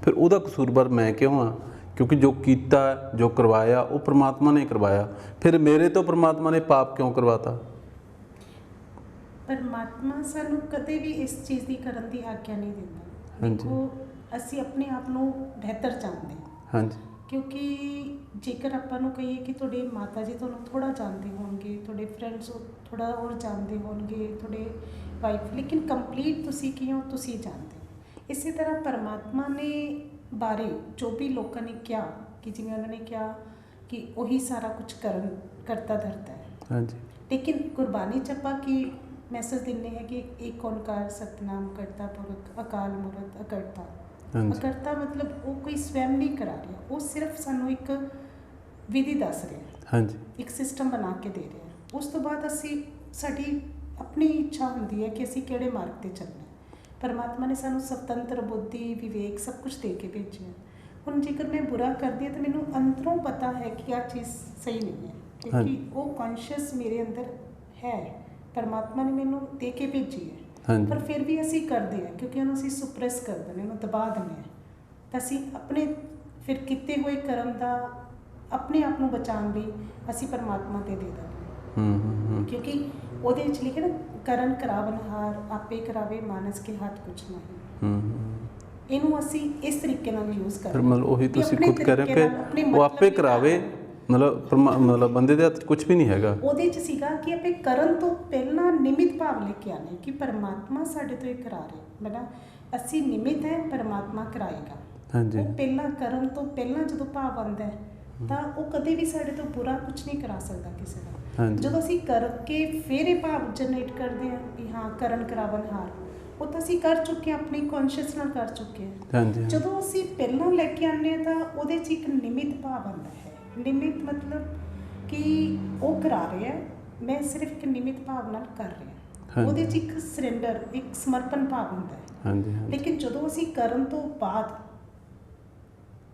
ਫਿਰ ਉਹਦਾ ਕਸੂਰਵਾਰ ਮੈਂ ਕਿਉਂ ਹਾਂ? ਕਿਉਂਕਿ ਜੋ ਕੀਤਾ, ਜੋ ਕਰਵਾਇਆ, ਉਹ ਪਰਮਾਤਮਾ ਨੇ ਕਰਵਾਇਆ। ਫਿਰ ਮੇਰੇ ਤੋਂ ਪਰਮਾਤਮਾ ਨੇ ਪਾਪ ਕਿਉਂ ਕਰਵਾਤਾ? ਪਰਮਾਤਮਾ ਸਾਨੂੰ ਕਦੇ ਵੀ ਇਸ ਚੀਜ਼ ਦੀ ਕਰਨ ਦੀ ਆਗਿਆ ਨਹੀਂ ਦਿੰਦਾ। ਹਾਂਜੀ। ਦੇਖੋ ਅਸੀਂ ਆਪਣੇ ਆਪ ਨੂੰ ਬਿਹਤਰ ਜਾਣਦੇ ਹਾਂ। ਹਾਂਜੀ ਕਿਉਂਕਿ ਜੇਕਰ ਆਪਾਂ ਨੂੰ ਕਹੀਏ ਕਿ ਤੁਹਾਡੇ ਮਾਤਾ ਜੀ ਤੁਹਾਨੂੰ ਥੋੜ੍ਹਾ ਜਾਣਦੇ ਹੋਣਗੇ, ਤੁਹਾਡੇ ਫਰੈਂਡਸ ਥੋੜ੍ਹਾ ਹੋਰ ਜਾਣਦੇ ਹੋਣਗੇ, ਤੁਹਾਡੇ ਵਾਈਫ, ਲੇਕਿਨ ਕੰਪਲੀਟ ਤੁਸੀਂ ਕੀ ਹੋ ਤੁਸੀਂ ਜਾਣਦੇ ਹੋ। ਇਸੇ ਤਰ੍ਹਾਂ ਪਰਮਾਤਮਾ ਨੇ ਬਾਰੇ ਜੋ ਵੀ ਲੋਕਾਂ ਨੇ ਕਿਹਾ ਕਿ ਜਿਵੇਂ ਉਹਨਾਂ ਨੇ ਕਿਹਾ ਕਿ ਉਹੀ ਸਾਰਾ ਕੁਝ ਕਰਤਾ ਧਰਤਾ ਹੈ। ਹਾਂਜੀ ਲੇਕਿਨ ਗੁਰਬਾਣੀ 'ਚ ਆਪਾਂ ਕੀ ਮੈਸੇਜ ਦਿੰਦੇ ਹੈ ਕਿ ਏਕ ਓਂਕਾਰ ਸਤਿਨਾਮ ਕਰਤਾ ਪੁਰਖ ਅਕਾਲ ਮੂਰਤ ਅਕਰਤਾ। ਅਕਰਤਾ ਮਤਲਬ ਉਹ ਕੋਈ ਸਵੈਮ ਨਹੀਂ ਕਰਾ ਰਿਹਾ, ਉਹ ਸਿਰਫ ਸਾਨੂੰ ਇੱਕ ਵਿਧੀ ਦੱਸ ਰਿਹਾ, ਹਾਂਜੀ ਇੱਕ ਸਿਸਟਮ ਬਣਾ ਕੇ ਦੇ ਰਿਹਾ। ਉਸ ਤੋਂ ਬਾਅਦ ਸਾਡੀ ਆਪਣੀ ਇੱਛਾ ਹੁੰਦੀ ਹੈ ਕਿ ਅਸੀਂ ਕਿਹੜੇ ਮਾਰਗ 'ਤੇ ਚੱਲਣਾ। ਪਰਮਾਤਮਾ ਨੇ ਸਾਨੂੰ ਸੁਤੰਤਰ ਬੁੱਧੀ, ਵਿਵੇਕ ਸਭ ਕੁਝ ਦੇ ਕੇ ਭੇਜਿਆ। ਹੁਣ ਜੇਕਰ ਮੈਂ ਬੁਰਾ ਕਰਦੀ ਹਾਂ ਤਾਂ ਮੈਨੂੰ ਅੰਦਰੋਂ ਪਤਾ ਹੈ ਕਿ ਆਹ ਚੀਜ਼ ਸਹੀ ਨਹੀਂ ਹੈ, ਕਿਉਂਕਿ ਉਹ ਕੌਨਸ਼ੀਅਸ ਮੇਰੇ ਅੰਦਰ ਹੈ, ਪਰਮਾਤਮਾ ਨੇ ਮੈਨੂੰ ਦੇ ਕੇ ਭੇਜੀ ਹੈ। ਪਰ ਫਿਰ ਵੀ ਅਸੀਂ ਕਰਦੇ ਹਾਂ ਕਿਉਂਕਿ ਉਹਨੂੰ ਅਸੀਂ ਸੁਪਰੈਸ ਕਰ ਦਿੰਦੇ, ਉਹਨੂੰ ਦਬਾ ਦਿੰਦੇ ਹਾਂ। ਤਾਂ ਅਸੀਂ ਆਪਣੇ ਫਿਰ ਕੀਤੇ ਹੋਏ ਕਰਮ ਦਾ ਆਪਣੇ ਆਪ ਨੂੰ ਬਚਾਉਣ ਲਈ ਅਸੀਂ ਪਰਮਾਤਮਾ 'ਤੇ ਦੇ ਦਿੰਦੇ। ਕਿਉਂਕਿ ਉਹਦੇ ਵਿੱਚ ਲਿਖਿਆ ਨਾ, ਕਰਨ ਕਰਾਵਨਹਾਰ ਆਪੇ ਕਰਾਵੇ ਮਾਨਸ ਕੇ ਹੱਥ ਕੁਛ ਨਹੀਂ। ਇਹਨੂੰ ਅਸੀਂ ਇਸ ਤਰੀਕੇ ਨਾਲ ਯੂਜ਼ ਕਰਦੇ ਹਾਂ। ਮਤਲਬ ਉਹੀ ਤੁਸੀਂ ਖੁਦ ਕਹਿ ਰਹੇ ਹੋ ਕਿ ਉਹ ਆਪੇ ਕਰਾਵੇ, ਮਤਲਬ ਬੰਦੇ ਦੇ ਹੱਥ ਕੁਝ ਵੀ ਨਹੀਂ ਹੈਗਾ। ਉਹਦੇ 'ਚ ਸੀਗਾ ਕਿ ਆਪੇ ਕਰਨ ਤੋਂ ਪਹਿਲਾਂ ਨਿਮਿਤ ਭਾਵ ਲੈ ਕੇ ਆਉਣੇ ਕਿ ਪਰਮਾਤਮਾ ਸਾਡੇ ਤੋਂ ਇਹ ਕਰਾ ਰਿਹਾ, ਮਤਲਬ ਅਸੀਂ ਨਿਮਿਤ ਹੈ, ਪਰਮਾਤਮਾ ਕਰਾਏਗਾ। ਹਾਂਜੀ। ਉਹ ਪਹਿਲਾਂ ਕਰਨ ਤੋਂ ਪਹਿਲਾਂ ਜਦੋਂ ਭਾਵ ਆਉਂਦਾ ਹੈ ਤਾਂ ਉਹ ਕਦੇ ਵੀ ਸਾਡੇ ਤੋਂ ਬੁਰਾ ਕੁਝ ਨਹੀਂ ਕਰਾ ਸਕਦਾ ਕਿਸੇ ਦਾ। ਜਦੋਂ ਅਸੀਂ ਕਰਕੇ ਫਿਰ ਇਹ ਭਾਵ ਜਨਰੇਟ ਕਰਦੇ ਹਾਂ ਕਿ ਹਾਂ ਕਰਨ ਕਰਾਵਨਹਾਰ, ਉਹ ਤਾਂ ਅਸੀਂ ਕਰ ਚੁੱਕੇ ਹਾਂ, ਆਪਣੀ ਕੌਨਸ਼ੀਅਸ ਨਾਲ ਕਰ ਚੁੱਕੇ ਹਾਂ। ਜਦੋਂ ਅਸੀਂ ਪਹਿਲਾਂ ਲੈ ਕੇ ਆਉਂਦੇ ਹਾਂ ਤਾਂ ਉਹਦੇ 'ਚ ਇੱਕ ਨਿਮਿਤ ਭਾਵ ਆਉਂਦਾ ਹੈ। ਨਿਮਿਤ ਮਤਲਬ ਕਿ ਉਹ ਕਰਾ ਰਿਹਾ, ਮੈਂ ਸਿਰਫ ਇੱਕ ਨਿਮਿਤ ਭਾਵ ਨਾਲ ਕਰ ਰਿਹਾ। ਉਹਦੇ 'ਚ ਇੱਕ ਸਰੈਂਡਰ, ਇੱਕ ਸਮਰਪਣ ਭਾਵ ਹੁੰਦਾ ਹੈ। ਲੇਕਿਨ ਜਦੋਂ ਅਸੀਂ ਕਰਨ ਤੋਂ ਬਾਅਦ,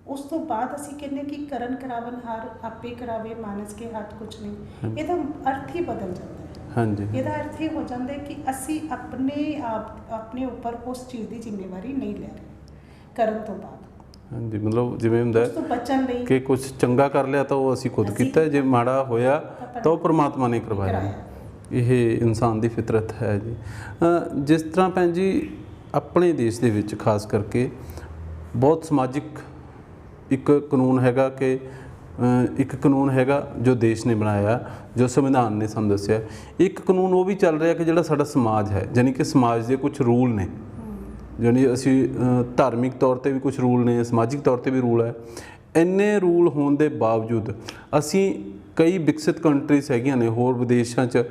ਉਸ ਤੋਂ ਬਾਅਦ ਅਸੀਂ ਕਹਿੰਦੇ ਕਿ ਕਰਨ ਕਰਾਵਨਹਾਰ ਆਪੇ ਕਰਾਵੇ ਮਾਨਸ ਕੇ ਹੱਥ ਕੁਛ ਨਹੀਂ, ਇਹਦਾ ਅਰਥ ਹੀ ਬਦਲ ਜਾਂਦਾ ਹੈ। ਇਹਦਾ ਅਰਥ ਇਹ ਹੋ ਜਾਂਦਾ ਹੈ ਕਿ ਅਸੀਂ ਆਪਣੇ ਉੱਪਰ ਉਸ ਚੀਜ਼ ਦੀ ਜ਼ਿੰਮੇਵਾਰੀ ਨਹੀਂ ਲੈ ਰਹੇ ਕਰਨ ਤੋਂ ਬਾਅਦ। ਹਾਂਜੀ, ਮਤਲਬ ਜਿਵੇਂ ਹੁੰਦਾ ਉਸ ਤੋਂ ਬਚਣ ਲਈ ਕਿ ਕੁਝ ਚੰਗਾ ਕਰ ਲਿਆ ਤਾਂ ਉਹ ਅਸੀਂ ਖੁਦ ਕੀਤਾ, ਜੇ ਮਾੜਾ ਹੋਇਆ ਤਾਂ ਉਹ ਪਰਮਾਤਮਾ ਨੇ ਕਰਵਾਇਆ। ਇਹ ਇਨਸਾਨ ਦੀ ਫਿਤਰਤ ਹੈ ਜੀ। ਜਿਸ ਤਰ੍ਹਾਂ ਭੈਣ ਜੀ ਆਪਣੇ ਦੇਸ਼ ਦੇ ਵਿੱਚ ਖਾਸ ਕਰਕੇ ਬਹੁਤ ਸਮਾਜਿਕ ਇੱਕ ਕਾਨੂੰਨ ਹੈਗਾ ਕਿ ਇੱਕ ਕਾਨੂੰਨ ਹੈਗਾ ਜੋ ਦੇਸ਼ ਨੇ ਬਣਾਇਆ, ਜੋ ਸੰਵਿਧਾਨ ਨੇ ਸਾਨੂੰ ਦੱਸਿਆ। ਇੱਕ ਕਾਨੂੰਨ ਉਹ ਵੀ ਚੱਲ ਰਿਹਾ ਕਿ ਜਿਹੜਾ ਸਾਡਾ ਸਮਾਜ ਹੈ, ਯਾਨੀ ਕਿ ਸਮਾਜ ਦੇ ਕੁਝ ਰੂਲ ਨੇ, ਯਾਨੀ ਅਸੀਂ ਧਾਰਮਿਕ ਤੌਰ 'ਤੇ ਵੀ ਕੁਝ ਰੂਲ ਨੇ, ਸਮਾਜਿਕ ਤੌਰ 'ਤੇ ਵੀ ਰੂਲ ਹੈ। ਇੰਨੇ ਰੂਲ ਹੋਣ ਦੇ ਬਾਵਜੂਦ ਅਸੀਂ ਕਈ ਵਿਕਸਿਤ ਕੰਟਰੀਜ਼ ਹੈਗੀਆਂ ਨੇ ਹੋਰ ਵਿਦੇਸ਼ਾਂ 'ਚ,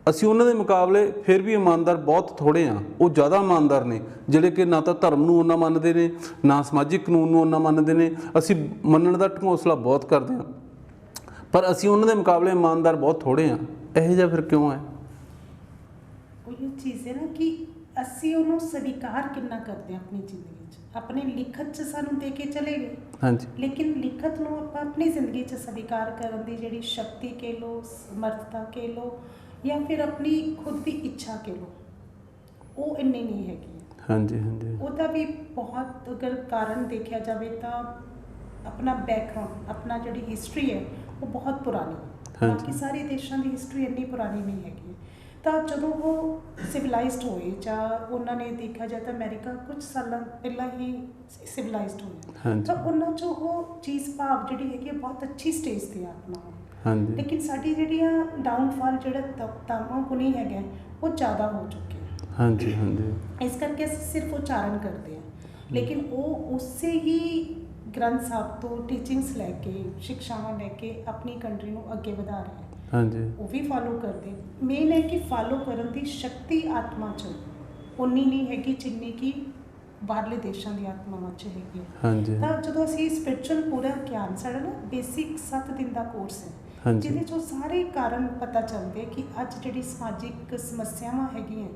ਅਸੀਂ ਉਹਨਾਂ ਦੇ ਮੁਕਾਬਲੇ ਫਿਰ ਵੀ ਇਮਾਨਦਾਰ ਬਹੁਤ ਥੋੜ੍ਹੇ ਹਾਂ। ਉਹ ਜ਼ਿਆਦਾ ਇਮਾਨਦਾਰ ਨੇ ਜਿਹੜੇ ਕਿ ਨਾ ਤਾਂ ਧਰਮ ਨੂੰ ਉਹਨਾਂ ਮੰਨਦੇ ਨੇ, ਨਾ ਸਮਾਜਿਕ ਕਾਨੂੰਨ ਨੂੰ ਉਹਨਾਂ ਮੰਨਦੇ ਨੇ। ਅਸੀਂ ਮੰਨਣ ਦਾ ਢਕੋਸਲਾ ਬਹੁਤ ਕਰਦੇ ਹਾਂ, ਪਰ ਅਸੀਂ ਉਹਨਾਂ ਦੇ ਮੁਕਾਬਲੇ ਇਮਾਨਦਾਰ ਬਹੁਤ ਥੋੜ੍ਹੇ ਹਾਂ। ਇਹੋ ਜਿਹਾ ਫਿਰ ਕਿਉਂ ਹੈ? ਉਹ ਚੀਜ਼ ਹੈ ਨਾ ਕਿ ਅਸੀਂ ਉਹਨੂੰ ਸਵੀਕਾਰ ਕਿੰਨਾ ਕਰਦੇ ਹਾਂ ਆਪਣੀ ਜ਼ਿੰਦਗੀ 'ਚ। ਆਪਣੇ ਲਿਖਤ 'ਚ ਸਾਨੂੰ ਦੇ ਕੇ ਚਲੇ ਗਏ, ਹਾਂਜੀ, ਲੇਕਿਨ ਲਿਖਤ ਨੂੰ ਆਪਾਂ ਆਪਣੀ ਜ਼ਿੰਦਗੀ 'ਚ ਸਵੀਕਾਰ ਕਰਨ ਦੀ ਜਿਹੜੀ ਸ਼ਕਤੀ ਕਹਿ ਲਓ, ਸਮਰਥਤਾ ਕਹਿ ਲਓ, ਜਾਂ ਫਿਰ ਆਪਣੀ ਖੁਦ ਦੀ ਇੱਛਾ ਕਹਿ ਲਓ, ਉਹ ਇੰਨੀ ਨਹੀਂ ਹੈਗੀ। ਹਾਂਜੀ, ਹਾਂਜੀ, ਉਹਦਾ ਵੀ ਬਹੁਤ ਅਗਰ ਕਾਰਨ ਦੇਖਿਆ ਜਾਵੇ ਤਾਂ ਆਪਣਾ ਬੈਕਗਰਾਉਂਡ, ਆਪਣਾ ਜਿਹੜੀ ਹਿਸਟਰੀ ਹੈ ਉਹ ਬਹੁਤ ਪੁਰਾਣੀ ਹੈ। ਹਾਂਜੀ। ਬਾਕੀ ਸਾਰੇ ਦੇਸ਼ਾਂ ਦੀ ਹਿਸਟਰੀ ਇੰਨੀ ਪੁਰਾਣੀ ਨਹੀਂ ਹੈਗੀ। ਤਾਂ ਜਦੋਂ ਉਹ ਸਿਵਲਾਈਜ਼ਡ ਹੋਏ, ਜਾਂ ਉਹਨਾਂ ਨੇ ਦੇਖਿਆ ਜਾਏ ਤਾਂ ਅਮਰੀਕਾ ਕੁਝ ਸਾਲਾਂ ਪਹਿਲਾਂ ਹੀ ਸਿਵਲਾਈਜ਼ਡ ਹੋਇਆ, ਹਾਂਜੀ, ਤਾਂ ਉਹਨਾਂ 'ਚੋਂ ਉਹ ਚੀਜ਼ ਭਾਵ ਜਿਹੜੀ ਹੈਗੀ ਬਹੁਤ ਅੱਛੀ ਸਟੇਜ 'ਤੇ ਆ ਆਪਣਾ। ਹਾਂਜੀ, ਲੇਕਿਨ ਸਾਡੀ ਜਿਹੜੀਆਂ ਡਾਊਨਫਾਲ ਜਿਹੜਾ ਤਮੋਗੁਣੀ ਹੈਗਾ ਉਹ ਜ਼ਿਆਦਾ ਹੋ ਚੁੱਕਿਆ। ਹਾਂਜੀ, ਹਾਂਜੀ, ਇਸ ਕਰਕੇ ਅਸੀਂ ਸਿਰਫ ਉਚਾਰਨ ਕਰਦੇ ਹਾਂ, ਲੇਕਿਨ ਉਹ ਉਸੇ ਹੀ ਗ੍ਰੰਥ ਸਾਹਿਬ ਤੋਂ ਟੀਚਿੰਗਸ ਲੈ ਕੇ, ਸਿੱਖਿਆਵਾਂ ਲੈ ਕੇ ਆਪਣੀ ਕੰਟਰੀ ਨੂੰ ਅੱਗੇ ਵਧਾ ਰਹੇ ਹਾਂ। ਹਾਂਜੀ, ਉਹ ਵੀ ਫਾਲੋ ਕਰਦੇ। ਮੇਨ ਹੈ ਕਿ ਫਾਲੋ ਕਰਨ ਦੀ ਸ਼ਕਤੀ ਆਤਮਾ 'ਚ ਉਨੀ ਨਹੀਂ ਹੈਗੀ ਜਿੰਨੀ ਕਿ ਬਾਹਰਲੇ ਦੇਸ਼ਾਂ ਦੀ ਆਤਮਾਵਾਂ 'ਚ ਹੈਗੀ ਹੈ। ਹਾਂਜੀ, ਤਾਂ ਜਦੋਂ ਅਸੀਂ ਸਪਿਰਚੁਅਲ ਪੂਰਾ ਗਿਆਨ, ਸਾਡਾ ਨਾ ਬੇਸਿਕ 7 ਦਿਨ ਦਾ ਕੋਰਸ ਹੈ, ਹਾਂਜੀ, ਜਿਹਦੇ 'ਚੋਂ ਸਾਰੇ ਕਾਰਨ ਪਤਾ ਚੱਲਦੇ ਕਿ ਅੱਜ ਜਿਹੜੀ ਸਮਾਜਿਕ ਸਮੱਸਿਆਵਾਂ ਹੈਗੀਆਂ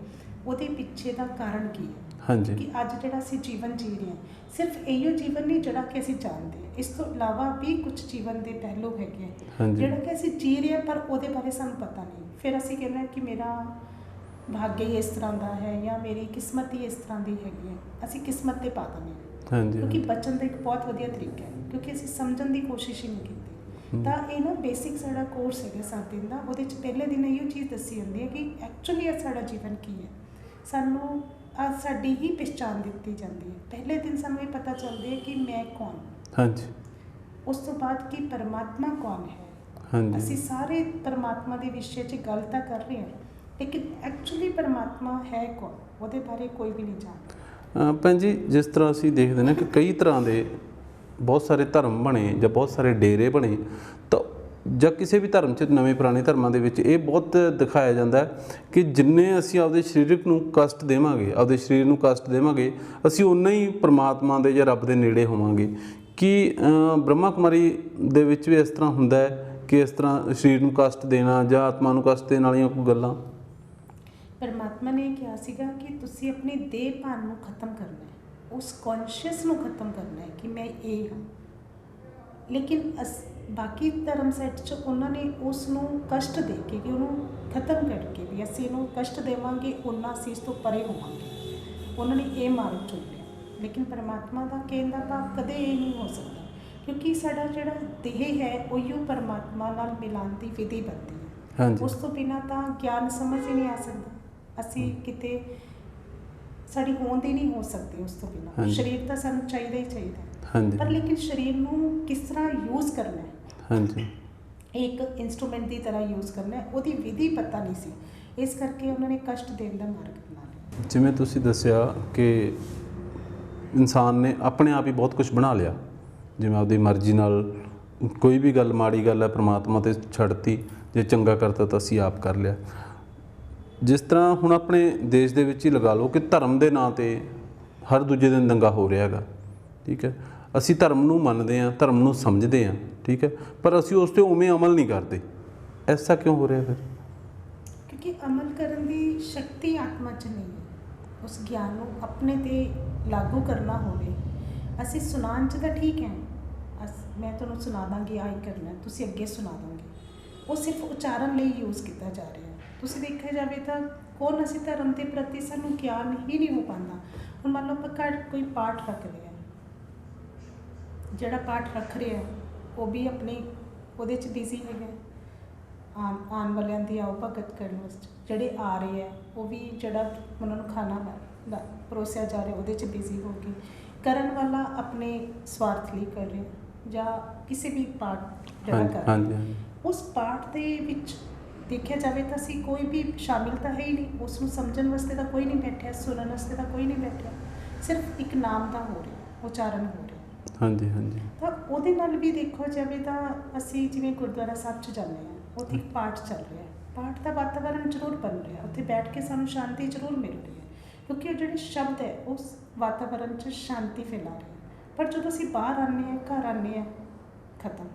ਉਹਦੇ ਪਿੱਛੇ ਦਾ ਕਾਰਨ ਕੀ ਹੈ। ਹਾਂਜੀ, ਕਿ ਅੱਜ ਜਿਹੜਾ ਅਸੀਂ ਜੀਵਨ ਜੀ ਰਹੇ ਹਾਂ, ਸਿਰਫ ਇਹੋ ਜੀਵਨ ਨਹੀਂ ਜਿਹੜਾ ਕਿ ਅਸੀਂ ਜਾਣਦੇ ਹਾਂ, ਇਸ ਤੋਂ ਇਲਾਵਾ ਵੀ ਕੁਝ ਜੀਵਨ ਦੇ ਪਹਿਲੂ ਹੈਗੇ ਆ ਹਾਂਜੀ, ਜਿਹੜਾ ਕਿ ਅਸੀਂ ਜੀ ਰਹੇ ਹਾਂ ਪਰ ਉਹਦੇ ਬਾਰੇ ਸਾਨੂੰ ਪਤਾ ਨਹੀਂ। ਫਿਰ ਅਸੀਂ ਕਹਿੰਦੇ ਹਾਂ ਕਿ ਮੇਰਾ ਭਾਗਯ ਹੀ ਇਸ ਤਰ੍ਹਾਂ ਦਾ ਹੈ, ਜਾਂ ਮੇਰੀ ਕਿਸਮਤ ਹੀ ਇਸ ਤਰ੍ਹਾਂ ਦੀ ਹੈਗੀ ਹੈ। ਅਸੀਂ ਕਿਸਮਤ 'ਤੇ ਪਾ ਦਿੰਦੇ ਹਾਂ, ਹਾਂਜੀ, ਕਿਉਂਕਿ ਬਚਣ ਦਾ ਇੱਕ ਬਹੁਤ ਵਧੀਆ ਤਰੀਕਾ ਹੈ, ਕਿਉਂਕਿ ਅਸੀਂ ਸਮਝਣ ਦੀ ਕੋਸ਼ਿਸ਼ ਹੀ ਨਹੀਂ ਕੀਤੀ। ਤਾਂ ਇਹ ਨਾ ਬੇਸਿਕ ਸਾਡਾ ਕੋਰਸ ਹੈਗਾ 7 ਦਿਨ ਦਾ। ਉਹਦੇ 'ਚ ਪਹਿਲੇ ਦਿਨ ਇਹੋ ਚੀਜ਼ ਦੱਸੀ ਜਾਂਦੀ ਹੈ ਕਿ ਐਕਚੁਅਲੀ ਇਹ ਸਾਡਾ ਜੀਵਨ ਕੀ ਹੈ। ਸਾਨੂੰ ਸਾਡੀ ਹੀ ਪਹਿਚਾਣ ਦਿੱਤੀ ਜਾਂਦੀ ਹੈ। ਪਹਿਲੇ ਦਿਨ ਸਾਨੂੰ ਇਹ ਪਤਾ ਚੱਲਦਾ ਹੈ ਕਿ ਮੈਂ ਕੌਣ, ਹਾਂਜੀ, ਉਸ ਤੋਂ ਬਾਅਦ ਕਿ ਪਰਮਾਤਮਾ ਕੌਣ ਹੈ। ਹਾਂਜੀ, ਅਸੀਂ ਸਾਰੇ ਪਰਮਾਤਮਾ ਦੇ ਵਿਸ਼ੇ 'ਚ ਗੱਲ ਤਾਂ ਕਰ ਰਹੇ ਹਾਂ, ਲੇਕਿਨ ਐਕਚੁਅਲੀ ਪਰਮਾਤਮਾ ਹੈ ਕੌਣ, ਉਹਦੇ ਬਾਰੇ ਕੋਈ ਵੀ ਨਹੀਂ ਜਾਣਦਾ। ਭੈਣ ਜੀ, ਜਿਸ ਤਰ੍ਹਾਂ ਅਸੀਂ ਦੇਖਦੇ ਨੇ ਕਿ ਕਈ ਤਰ੍ਹਾਂ ਦੇ ਬਹੁਤ ਸਾਰੇ ਧਰਮ ਬਣੇ ਜਾਂ ਬਹੁਤ ਸਾਰੇ ਡੇਰੇ ਬਣੇ, ਤਾਂ ਜਾਂ ਕਿਸੇ ਵੀ ਧਰਮ 'ਚ, ਨਵੇਂ ਪੁਰਾਣੇ ਧਰਮਾਂ ਦੇ ਵਿੱਚ ਇਹ ਬਹੁਤ ਦਿਖਾਇਆ ਜਾਂਦਾ ਕਿ ਜਿੰਨੇ ਅਸੀਂ ਆਪਦੇ ਸਰੀਰਕ ਨੂੰ ਕਸ਼ਟ ਦੇਵਾਂਗੇ, ਆਪਦੇ ਸਰੀਰ ਨੂੰ ਕਸ਼ਟ ਦੇਵਾਂਗੇ, ਅਸੀਂ ਉਨਾ ਹੀ ਪਰਮਾਤਮਾ ਦੇ ਜਾਂ ਰੱਬ ਦੇ ਨੇੜੇ ਹੋਵਾਂਗੇ। ਕਿ ਬ੍ਰਹਮਾ ਕੁਮਾਰੀ ਦੇ ਵਿੱਚ ਵੀ ਇਸ ਤਰ੍ਹਾਂ ਹੁੰਦਾ ਹੈ ਕਿ ਇਸ ਤਰ੍ਹਾਂ ਸਰੀਰ ਨੂੰ ਕਸ਼ਟ ਦੇਣਾ ਜਾਂ ਆਤਮਾ ਨੂੰ ਕਸ਼ਟ ਦੇਣ ਵਾਲੀਆਂ ਕੋਈ ਗੱਲਾਂ? ਪਰਮਾਤਮਾ ਨੇ ਕਿਹਾ ਸੀਗਾ ਕਿ ਤੁਸੀਂ ਆਪਣੇ ਦੇਹ ਭਾਨ ਨੂੰ ਖਤਮ ਕਰਨਾ ਹੈ, ਉਸ ਕੌਨਸ਼ੀਅਸ ਨੂੰ ਖਤਮ ਕਰਨਾ ਹੈ ਕਿ ਮੈਂ ਇਹ ਹਾਂ। ਲੇਕਿਨ ਬਾਕੀ ਧਰਮ ਸੈੱਟ 'ਚ ਉਹਨਾਂ ਨੇ ਉਸ ਨੂੰ ਕਸ਼ਟ ਦੇ ਕੇ, ਕਿ ਉਹਨੂੰ ਖਤਮ ਕਰਕੇ ਵੀ ਅਸੀਂ ਇਹਨੂੰ ਕਸ਼ਟ ਦੇਵਾਂਗੇ ਉਹਨਾਂ ਅਸੀਂ ਇਸ ਤੋਂ ਪਰੇ ਹੋਵਾਂਗੇ, ਉਹਨਾਂ ਨੇ ਇਹ ਮਾਰਗ ਚੁਣਿਆ। ਲੇਕਿਨ ਪਰਮਾਤਮਾ ਦਾ ਕਹਿਣ ਦਾ ਭਾਵ ਕਦੇ ਇਹ ਨਹੀਂ ਹੋ ਸਕਦਾ, ਕਿਉਂਕਿ ਸਾਡਾ ਜਿਹੜਾ ਦੇਹ ਹੈ ਉਹੀਓ ਪਰਮਾਤਮਾ ਨਾਲ ਮਿਲਾਉਣ ਦੀ ਵਿਧੀ ਬਣਦੀ ਹੈ। ਹਾਂਜੀ, ਉਸ ਤੋਂ ਬਿਨਾਂ ਤਾਂ ਗਿਆਨ ਸਮਝ ਹੀ ਨਹੀਂ ਆ ਸਕਦਾ। ਅਸੀਂ ਕਿਤੇ ਸਾਡੀ ਹੋਂਦ ਹੀ ਨਹੀਂ ਹੋ ਸਕਦੀ ਉਸ ਤੋਂ ਬਿਨਾਂ। ਹਾਂਜੀ। ਸਰੀਰ ਤਾਂ ਸਾਨੂੰ ਚਾਹੀਦਾ ਹੀ ਚਾਹੀਦਾ, ਹਾਂਜੀ, ਪਰ ਲੇਕਿਨ ਸਰੀਰ ਨੂੰ ਕਿਸ ਤਰ੍ਹਾਂ ਯੂਜ਼ ਕਰਨਾ ਹੈ, ਹਾਂਜੀ, ਇੱਕ ਇਨਸਟਰੂਮੈਂਟ ਦੀ ਤਰ੍ਹਾਂ ਯੂਜ਼ ਕਰਨਾ ਹੈ, ਉਹਦੀ ਵਿਧੀ ਪਤਾ ਨਹੀਂ ਸੀ। ਇਸ ਕਰਕੇ ਉਹਨਾਂ ਨੇ ਕਸ਼ਟ ਦੇਣ ਦਾ ਮਾਰਗ ਬਣਾ ਲਿਆ। ਜਿਵੇਂ ਤੁਸੀਂ ਦੱਸਿਆ ਕਿ ਇਨਸਾਨ ਨੇ ਆਪਣੇ ਆਪ ਹੀ ਬਹੁਤ ਕੁਝ ਬਣਾ ਲਿਆ, ਜਿਵੇਂ ਆਪਦੀ ਮਰਜ਼ੀ ਨਾਲ ਕੋਈ ਵੀ ਗੱਲ, ਮਾੜੀ ਗੱਲ ਹੈ ਪਰਮਾਤਮਾ 'ਤੇ ਛੱਡਤੀ, ਜੇ ਚੰਗਾ ਕਰਤਾ ਤਾਂ ਅਸੀਂ ਆਪ ਕਰ ਲਿਆ। ਜਿਸ ਤਰ੍ਹਾਂ ਹੁਣ ਆਪਣੇ ਦੇਸ਼ ਦੇ ਵਿੱਚ ਹੀ ਲਗਾ ਲਓ ਕਿ ਧਰਮ ਦੇ ਨਾਂ 'ਤੇ ਹਰ ਦੂਜੇ ਦਿਨ ਦੰਗਾ ਹੋ ਰਿਹਾ ਹੈਗਾ, ਠੀਕ ਹੈ। ਅਸੀਂ ਧਰਮ ਨੂੰ ਮੰਨਦੇ ਹਾਂ, ਧਰਮ ਨੂੰ ਸਮਝਦੇ ਹਾਂ, ਠੀਕ ਹੈ, ਪਰ ਅਸੀਂ ਉਸ 'ਤੇ ਉਵੇਂ ਅਮਲ ਨਹੀਂ ਕਰਦੇ। ਐਸਾ ਕਿਉਂ ਹੋ ਰਿਹਾ ਫਿਰ? ਕਿਉਂਕਿ ਅਮਲ ਕਰਨ ਦੀ ਸ਼ਕਤੀ ਆਤਮਾ 'ਚ ਨਹੀਂ ਹੈ। ਉਸ ਗਿਆਨ ਨੂੰ ਆਪਣੇ 'ਤੇ ਲਾਗੂ ਕਰਨਾ ਹੋਵੇ, ਅਸੀਂ ਸੁਣਾਉਣ 'ਚ ਤਾਂ ਠੀਕ ਹੈ, ਮੈਂ ਤੁਹਾਨੂੰ ਸੁਣਾ ਦਾਂਗੀ, ਆਹ ਹੀ ਕਰਨਾ, ਤੁਸੀਂ ਅੱਗੇ ਸੁਣਾ ਦੋਗੇ, ਉਹ ਸਿਰਫ ਉਚਾਰਨ ਲਈ ਯੂਜ਼ ਕੀਤਾ ਜਾ ਰਿਹਾ। ਤੁਸੀਂ ਦੇਖਿਆ ਜਾਵੇ ਤਾਂ ਕੌਣ ਅਸੀਂ ਧਰਮ ਦੇ ਪ੍ਰਤੀ ਸਾਨੂੰ ਗਿਆਨ ਹੀ ਨਹੀਂ ਹੋ ਪਾਉਂਦਾ। ਹੁਣ ਮੰਨ ਲਓ ਆਪਾਂ ਘਰ ਕੋਈ ਪਾਠ ਰੱਖਦੇ ਹਾਂ, ਜਿਹੜਾ ਪਾਠ ਰੱਖ ਰਿਹਾ ਉਹ ਵੀ ਆਪਣੀ ਉਹਦੇ 'ਚ ਬਿਜ਼ੀ ਹੈਗਾ, ਆਉਣ ਵਾਲਿਆਂ ਦੀ ਆਓ ਭਗਤ ਕਰਨ ਵਾਸਤੇ। ਜਿਹੜੇ ਆ ਰਹੇ ਆ ਉਹ ਵੀ ਜਿਹੜਾ ਉਹਨਾਂ ਨੂੰ ਖਾਣਾ ਪਰੋਸਿਆ ਜਾ ਰਿਹਾ ਉਹਦੇ 'ਚ ਬਿਜ਼ੀ ਹੋ ਕੇ, ਕਰਨ ਵਾਲਾ ਆਪਣੇ ਸਵਾਰਥ ਲਈ ਕਰ ਰਿਹਾ, ਜਾਂ ਕਿਸੇ ਵੀ ਪਾਠ ਜਿਹੜਾ ਕਰ ਰਿਹਾ, ਉਸ ਪਾਠ ਦੇ ਵਿੱਚ ਦੇਖਿਆ ਜਾਵੇ ਤਾਂ ਅਸੀਂ ਕੋਈ ਵੀ ਸ਼ਾਮਿਲ ਤਾਂ ਹੈ ਹੀ ਨਹੀਂ। ਉਸ ਨੂੰ ਸਮਝਣ ਵਾਸਤੇ ਤਾਂ ਕੋਈ ਨਹੀਂ ਬੈਠਿਆ, ਸੁਣਨ ਵਾਸਤੇ ਤਾਂ ਕੋਈ ਨਹੀਂ ਬੈਠਿਆ, ਸਿਰਫ ਇੱਕ ਨਾਮ ਦਾ ਹੋ ਰਿਹਾ, ਉਚਾਰਨ ਹੋ ਰਿਹਾ। ਹਾਂਜੀ ਹਾਂਜੀ ਤਾਂ ਉਹਦੇ ਨਾਲ ਵੀ ਦੇਖੋ ਜਾਵੇ ਤਾਂ ਅਸੀਂ ਜਿਵੇਂ ਗੁਰਦੁਆਰਾ ਸਾਹਿਬ 'ਚ ਜਾਂਦੇ ਹਾਂ, ਉੱਥੇ ਇੱਕ ਪਾਠ ਚੱਲ ਰਿਹਾ, ਪਾਠ ਦਾ ਵਾਤਾਵਰਨ ਜ਼ਰੂਰ ਬਣ ਰਿਹਾ, ਉੱਥੇ ਬੈਠ ਕੇ ਸਾਨੂੰ ਸ਼ਾਂਤੀ ਜ਼ਰੂਰ ਮਿਲ ਰਹੀ ਹੈ, ਕਿਉਂਕਿ ਉਹ ਜਿਹੜੇ ਸ਼ਬਦ ਹੈ ਉਸ ਵਾਤਾਵਰਨ 'ਚ ਸ਼ਾਂਤੀ ਫੈਲਾ ਰਹੇ। ਪਰ ਜਦੋਂ ਅਸੀਂ ਬਾਹਰ ਆਉਂਦੇ ਹਾਂ, ਘਰ ਆਉਂਦੇ ਹਾਂ, ਖਤਮ।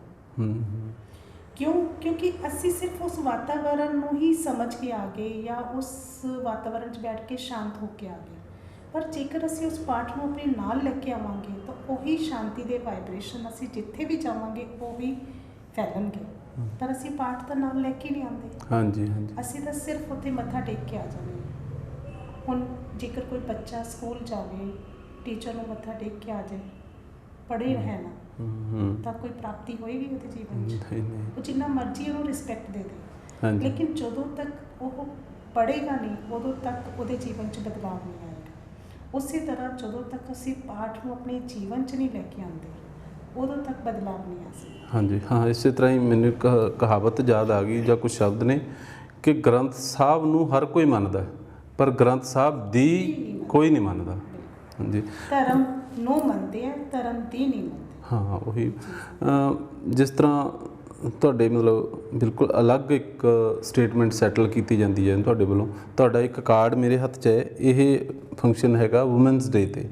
ਕਿਉਂ? ਕਿਉਂਕਿ ਅਸੀਂ ਸਿਰਫ ਉਸ ਵਾਤਾਵਰਨ ਨੂੰ ਹੀ ਸਮਝ ਕੇ ਆ ਗਏ ਜਾਂ ਉਸ ਵਾਤਾਵਰਨ 'ਚ ਬੈਠ ਕੇ ਸ਼ਾਂਤ ਹੋ ਕੇ ਆ ਗਏ। ਪਰ ਜੇਕਰ ਅਸੀਂ ਉਸ ਪਾਠ ਨੂੰ ਆਪਣੇ ਨਾਲ ਲੈ ਕੇ ਆਵਾਂਗੇ ਤਾਂ ਉਹੀ ਸ਼ਾਂਤੀ ਦੇ ਵਾਈਬ੍ਰੇਸ਼ਨ ਅਸੀਂ ਜਿੱਥੇ ਵੀ ਜਾਵਾਂਗੇ ਉਹ ਵੀ ਫੈਲਣਗੇ। ਪਰ ਅਸੀਂ ਪਾਠ ਤਾਂ ਨਾਲ ਲੈ ਕੇ ਨਹੀਂ ਆਉਂਦੇ। ਹਾਂਜੀ ਹਾਂਜੀ ਅਸੀਂ ਤਾਂ ਸਿਰਫ ਉੱਥੇ ਮੱਥਾ ਟੇਕ ਕੇ ਆ ਜਾਂਦੇ ਹਾਂ। ਹੁਣ ਜੇਕਰ ਕੋਈ ਬੱਚਾ ਸਕੂਲ ਜਾਵੇ, ਟੀਚਰ ਨੂੰ ਮੱਥਾ ਟੇਕ ਕੇ ਆ ਜਾਏ, ਪੜ੍ਹੇ ਰਹੇ ਨਾ, ਤਾਂ ਕੋਈ ਪ੍ਰਾਪਤੀ ਹੋਏਗੀ ਉਹਦੇ ਜੀਵਨ 'ਚ? ਨਹੀਂ ਨਹੀਂ ਉਹ ਜਿੰਨਾ ਮਰਜ਼ੀ ਉਹਨੂੰ ਰਿਸਪੈਕਟ ਦੇ ਦੇ, ਹਾਂਜੀ ਲੇਕਿਨ ਜਦੋਂ ਤੱਕ ਉਹ ਪੜ੍ਹੇਗਾ ਨਹੀਂ, ਉਦੋਂ ਤੱਕ ਉਹਦੇ ਜੀਵਨ 'ਚ ਬਦਲਾਅ ਨਹੀਂ ਆਏਗਾ। ਉਸੇ ਤਰ੍ਹਾਂ ਜਦੋਂ ਤੱਕ ਅਸੀਂ ਪਾਠ ਨੂੰ ਆਪਣੇ ਜੀਵਨ 'ਚ ਨਹੀਂ ਲੈ ਕੇ ਆਉਂਦੇ, ਉਦੋਂ ਤੱਕ ਬਦਲਾਅ ਨਹੀਂ ਆ ਸਕਦਾ। ਹਾਂਜੀ ਹਾਂ, ਇਸੇ ਤਰ੍ਹਾਂ ਹੀ ਮੈਨੂੰ ਇੱਕ ਕਹਾਵਤ ਯਾਦ ਆ ਗਈ ਜਾਂ ਕੁਝ ਸ਼ਬਦ ਨੇ ਕਿ ਗ੍ਰੰਥ ਸਾਹਿਬ ਨੂੰ ਹਰ ਕੋਈ ਮੰਨਦਾ, ਪਰ ਗ੍ਰੰਥ ਸਾਹਿਬ ਦੀ ਕੋਈ ਨਹੀਂ ਮੰਨਦਾ। ਹਾਂਜੀ, ਧਰਮ ਨੂੰ ਮੰਨਦੇ ਆ, ਧਰਮ ਦੀ ਨਹੀਂ ਮੰਨਦੇ। ਹਾਂ ਉਹੀ ਜਿਸ ਤਰ੍ਹਾਂ ਤੁਹਾਡੇ ਮਤਲਬ ਬਿਲਕੁਲ ਅਲੱਗ ਇੱਕ ਸਟੇਟਮੈਂਟ ਸੈਟਲ ਕੀਤੀ ਜਾਂਦੀ ਹੈ ਤੁਹਾਡੇ ਵੱਲੋਂ। ਤੁਹਾਡਾ ਇੱਕ ਕਾਰਡ ਮੇਰੇ ਹੱਥ 'ਚ ਹੈ, ਇਹ ਫੰਕਸ਼ਨ ਹੈਗਾ ਵੂਮੈਨਸ ਡੇ 'ਤੇ।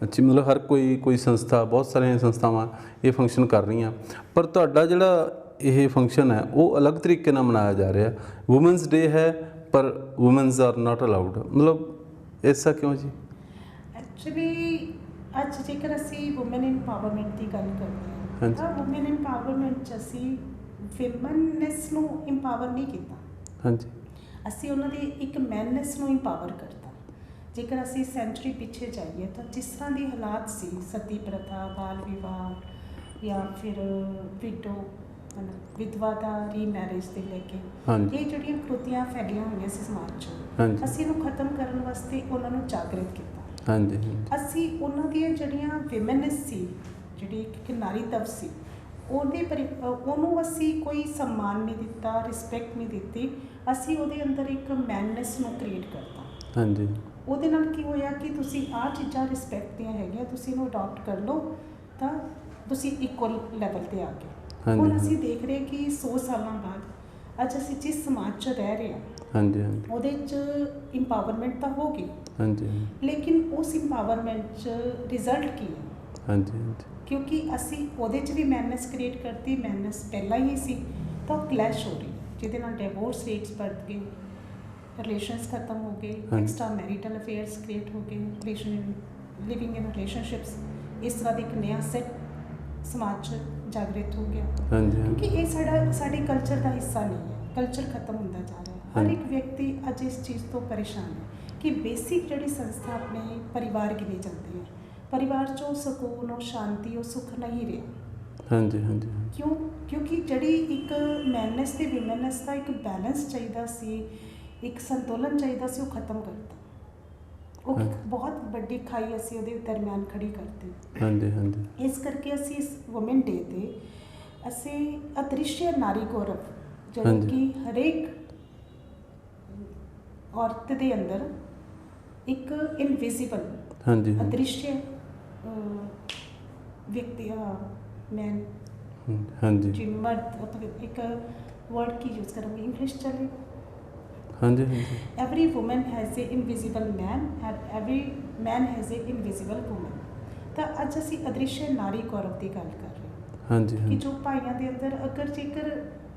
ਅੱਛਾ, ਮਤਲਬ ਹਰ ਕੋਈ ਸੰਸਥਾ, ਬਹੁਤ ਸਾਰੀਆਂ ਸੰਸਥਾਵਾਂ ਇਹ ਫੰਕਸ਼ਨ ਕਰ ਰਹੀਆਂ, ਪਰ ਤੁਹਾਡਾ ਜਿਹੜਾ ਇਹ ਫੰਕਸ਼ਨ ਹੈ ਉਹ ਅਲੱਗ ਤਰੀਕੇ ਨਾਲ ਮਨਾਇਆ ਜਾ ਰਿਹਾ। ਵੂਮੈਨਸ ਡੇ ਹੈ ਪਰ ਵੂਮੈਨਸ ਆਰ ਨਾਟ ਅਲਾਊਡ, ਮਤਲਬ ਐਸਾ ਕਿਉਂ ਜੀ? ਐਕਚੁਅਲੀ ਅੱਜ ਜੇਕਰ ਅਸੀਂ ਵੂਮਨ ਇੰਪਾਵਰਮੈਂਟ ਦੀ ਗੱਲ ਕਰਦੇ ਹਾਂ ਤਾਂ ਵੂਮਨ ਇੰਪਾਵਰਮੈਂਟ 'ਚ ਅਸੀਂ ਵਿਮਨਨੈਸ ਨੂੰ ਇੰਪਾਵਰ ਨਹੀਂ ਕੀਤਾ। ਹਾਂਜੀ, ਅਸੀਂ ਉਹਨਾਂ ਦੀ ਇੱਕ ਮੈਨਨੈਸ ਨੂੰ ਇੰਪਾਵਰ ਕਰਤਾ। ਜੇਕਰ ਅਸੀਂ ਸੈਂਚੁਰੀ ਪਿੱਛੇ ਜਾਈਏ ਤਾਂ ਜਿਸ ਤਰ੍ਹਾਂ ਦੀ ਹਾਲਾਤ ਸੀ, ਸਤੀ ਪ੍ਰਥਾ, ਬਾਲ ਵਿਵਾਹ ਜਾਂ ਫਿਰ ਵਿਧਵਾ ਦਾ ਰੀਮੈਰਿਜ ਦੇ ਲੈ ਕੇ ਇਹ ਜਿਹੜੀਆਂ ਕ੍ਰਿਤੀਆਂ ਫੈਲੀਆਂ ਹੋਈਆਂ ਸੀ ਸਮਾਜ 'ਚ, ਅਸੀਂ ਇਹਨੂੰ ਖਤਮ ਕਰਨ ਵਾਸਤੇ ਉਹਨਾਂ ਨੂੰ ਜਾਗਰਿਤ ਕੀਤਾ। ਹਾਂਜੀ, ਅਸੀਂ ਉਹਨਾਂ ਦੀਆਂ ਜਿਹੜੀਆਂ ਵਿਮਨਨੈਸ ਸੀ, ਜਿਹੜੀ ਇੱਕ ਨਾਰੀਤਵ ਸੀ, ਉਹਨੂੰ ਅਸੀਂ ਕੋਈ ਸਨਮਾਨ ਨਹੀਂ ਦਿੱਤਾ, ਰਿਸਪੈਕਟ ਨਹੀਂ ਦਿੱਤੀ। ਅਸੀਂ ਉਹਦੇ ਅੰਦਰ ਇੱਕ ਮੈਨਨੈਸ ਨੂੰ ਕ੍ਰੀਏਟ ਕਰਤਾ। ਹਾਂਜੀ, ਉਹਦੇ ਨਾਲ ਕੀ ਹੋਇਆ ਕਿ ਤੁਸੀਂ ਆਹ ਚੀਜ਼ਾਂ ਰਿਸਪੈਕਟ ਦੀਆਂ ਹੈਗੀਆਂ, ਤੁਸੀਂ ਇਹਨੂੰ ਅਡਾਪਟ ਕਰ ਲਓ ਤਾਂ ਤੁਸੀਂ ਇਕੁਅਲ ਲੈਵਲ 'ਤੇ ਆ ਗਏ। ਹੁਣ ਅਸੀਂ ਦੇਖ ਰਹੇ ਕਿ 100 ਸਾਲਾਂ ਬਾਅਦ ਅੱਜ ਅਸੀਂ ਜਿਸ ਸਮਾਜ 'ਚ ਰਹਿ ਰਹੇ ਹਾਂ, ਹਾਂਜੀ, ਉਹਦੇ 'ਚ ਇੰਪਾਵਰਮੈਂਟ ਤਾਂ ਹੋ ਗਈ, ਹਾਂਜੀ, ਲੇਕਿਨ ਉਸ ਇੰਪਾਵਰਮੈਂਟ 'ਚ ਰਿਜ਼ਲਟ ਕੀ ਹੈ? ਹਾਂਜੀ, ਕਿਉਂਕਿ ਅਸੀਂ ਉਹਦੇ 'ਚ ਵੀ ਮੈਨਨੈਸ ਕ੍ਰੀਏਟ ਕਰਤੀ, ਮੈਨਨੈਸ ਪਹਿਲਾਂ ਹੀ ਸੀ, ਤਾਂ ਕਲੈਸ਼ ਹੋ ਰਹੀ, ਜਿਹਦੇ ਨਾਲ ਡਿਵੋਰਸ ਰੇਟਸ ਵੱਧ ਗਏ, ਰਿਲੇਸ਼ਨਸ ਖਤਮ ਹੋ ਗਏ, ਐਕਸਟਰਾ ਮੈਰੀਟਲ ਅਫੇਅਰਸ ਕ੍ਰੀਏਟ ਹੋ ਗਏ, ਲਿਵਿੰਗ ਇਨ ਰਿਲੇਸ਼ਨਸ਼ਿਪਸ, ਇਸ ਤਰ੍ਹਾਂ ਦਾ ਇੱਕ ਨਵਾਂ ਸੈੱਟ ਸਮਾਜ 'ਚ ਜਾਗਰਿਤ ਹੋ ਗਿਆ। ਕਿਉਂਕਿ ਇਹ ਸਾਡੇ ਕਲਚਰ ਦਾ ਹਿੱਸਾ ਨਹੀਂ ਹੈ, ਕਲਚਰ ਖਤਮ ਹੁੰਦਾ ਜਾ ਰਿਹਾ। ਹਰ ਇੱਕ ਵਿਅਕਤੀ ਅੱਜ ਇਸ ਚੀਜ਼ ਤੋਂ ਪਰੇਸ਼ਾਨ ਹੈ ਕਿ ਬੇਸਿਕ ਜਿਹੜੀ ਸੰਸਥਾ ਆਪਣੇ ਪਰਿਵਾਰ ਗਿਣੀ ਜਾਂਦੀ ਹੈ, ਪਰਿਵਾਰ 'ਚੋਂ ਸਕੂਨ, ਉਹ ਸ਼ਾਂਤੀ, ਉਹ ਸੁੱਖ ਨਹੀਂ ਰਿਹਾ। ਹਾਂਜੀ, ਹਾਂਜੀ, ਕਿਉਂ? ਕਿਉਂਕਿ ਜਿਹੜੀ ਇੱਕ ਮੈਨਨੈਸ ਤੇ ਵਿਮਨਨੈਸ ਦਾ ਇੱਕ ਬੈਲੈਂਸ ਚਾਹੀਦਾ ਸੀ, ਇੱਕ ਸੰਤੁਲਨ ਚਾਹੀਦਾ ਸੀ, ਉਹ ਖਤਮ ਕਰਤਾ। ਉਹ ਬਹੁਤ ਵੱਡੀ ਖਾਈ ਅਸੀਂ ਉਹਦੇ ਦਰਮਿਆਨ ਖੜੀ ਕਰਤੀ। ਹਾਂਜੀ, ਹਾਂਜੀ, ਇਸ ਕਰਕੇ ਅਸੀਂ ਇਸ ਵੂਮਨ ਡੇ 'ਤੇ ਅਸੀਂ ਅਦ੍ਰਿਸ਼ਯ ਨਾਰੀ ਗੌਰਵ, ਜਿਹੜਾ ਕਿ ਹਰੇਕ ਔਰਤ ਦੇ ਅੰਦਰ ਇੱਕ ਇਨਵਿਜ਼ੀਬਲ, ਅਦ੍ਰਿਸ਼ਯ ਵਿਅਕਤੀ, ਮੈਨ, ਹਾਂਜੀ, ਜੀ ਮਰਦ, ਇੱਕ ਵਰਡ ਕੀ ਯੂਜ਼ ਕਰਾਂਗੇ, ਇੰਗਲਿਸ਼ ਚੱਲੇਗਾ? ਹਾਂਜੀ, ਹਾਂਜੀ। Every woman has A invisible man and every man has A invisible woman. ਤਾਂ ਅੱਜ ਅਸੀਂ ਅਦ੍ਰਿਸ਼ਯ ਨਾਰੀ ਗੌਰਵ ਦੀ ਗੱਲ ਕਰ ਰਹੇ ਹਾਂ। ਹਾਂਜੀ, ਕਿ ਜੋ ਭਾਈਆਂ ਦੇ ਅੰਦਰ ਅਗਰ ਜੇਕਰ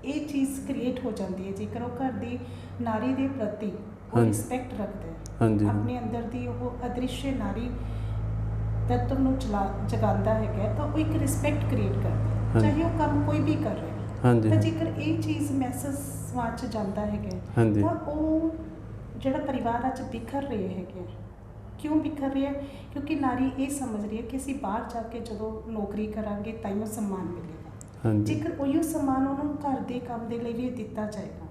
ਇਹ ਚੀਜ਼ ਕ੍ਰੀਏਟ ਹੋ ਜਾਂਦੀ ਹੈ, ਜੇਕਰ ਉਹ ਘਰ ਦੀ ਨਾਰੀ ਦੇ ਪ੍ਰਤੀ ਉਹ ਰਿਸਪੈਕਟ ਰੱਖਦਾ ਹੈ, ਆਪਣੇ ਅੰਦਰ ਦੀ ਉਹ ਅਦ੍ਰਿਸ਼ਯ ਨਾਰੀ ਤੱਤਵ ਨੂੰ ਜਗਾਉਂਦਾ ਹੈਗਾ, ਤਾਂ ਉਹ ਇੱਕ ਰਿਸਪੈਕਟ ਕ੍ਰੀਏਟ ਕਰਦਾ, ਚਾਹੇ ਉਹ ਕੰਮ ਕੋਈ ਵੀ ਕਰ ਰਿਹਾ। ਤਾਂ ਜੇਕਰ ਇਹ ਚੀਜ਼ ਮੈਸੇਜ ਸਮਾਜ 'ਚ ਜਾਂਦਾ ਹੈਗਾ, ਤਾਂ ਉਹ ਜਿਹੜਾ ਪਰਿਵਾਰ ਅੱਜ ਬਿਖਰ ਰਹੇ ਹੈਗੇ, ਕਿਉਂ ਬਿਖਰ ਰਿਹਾ? ਕਿਉਂਕਿ ਨਾਰੀ ਇਹ ਸਮਝ ਰਹੀ ਹੈ ਕਿ ਅਸੀਂ ਬਾਹਰ ਜਾ ਕੇ ਜਦੋਂ ਨੌਕਰੀ ਕਰਾਂਗੇ ਤਾਂ ਹੀ ਉਹ ਸਨਮਾਨ ਮਿਲੇਗਾ। ਜੇਕਰ ਉਹੀ ਸਨਮਾਨ ਉਹਨੂੰ ਘਰ ਦੇ ਕੰਮ ਦੇ ਲਈ ਵੀ ਦਿੱਤਾ ਜਾਏਗਾ,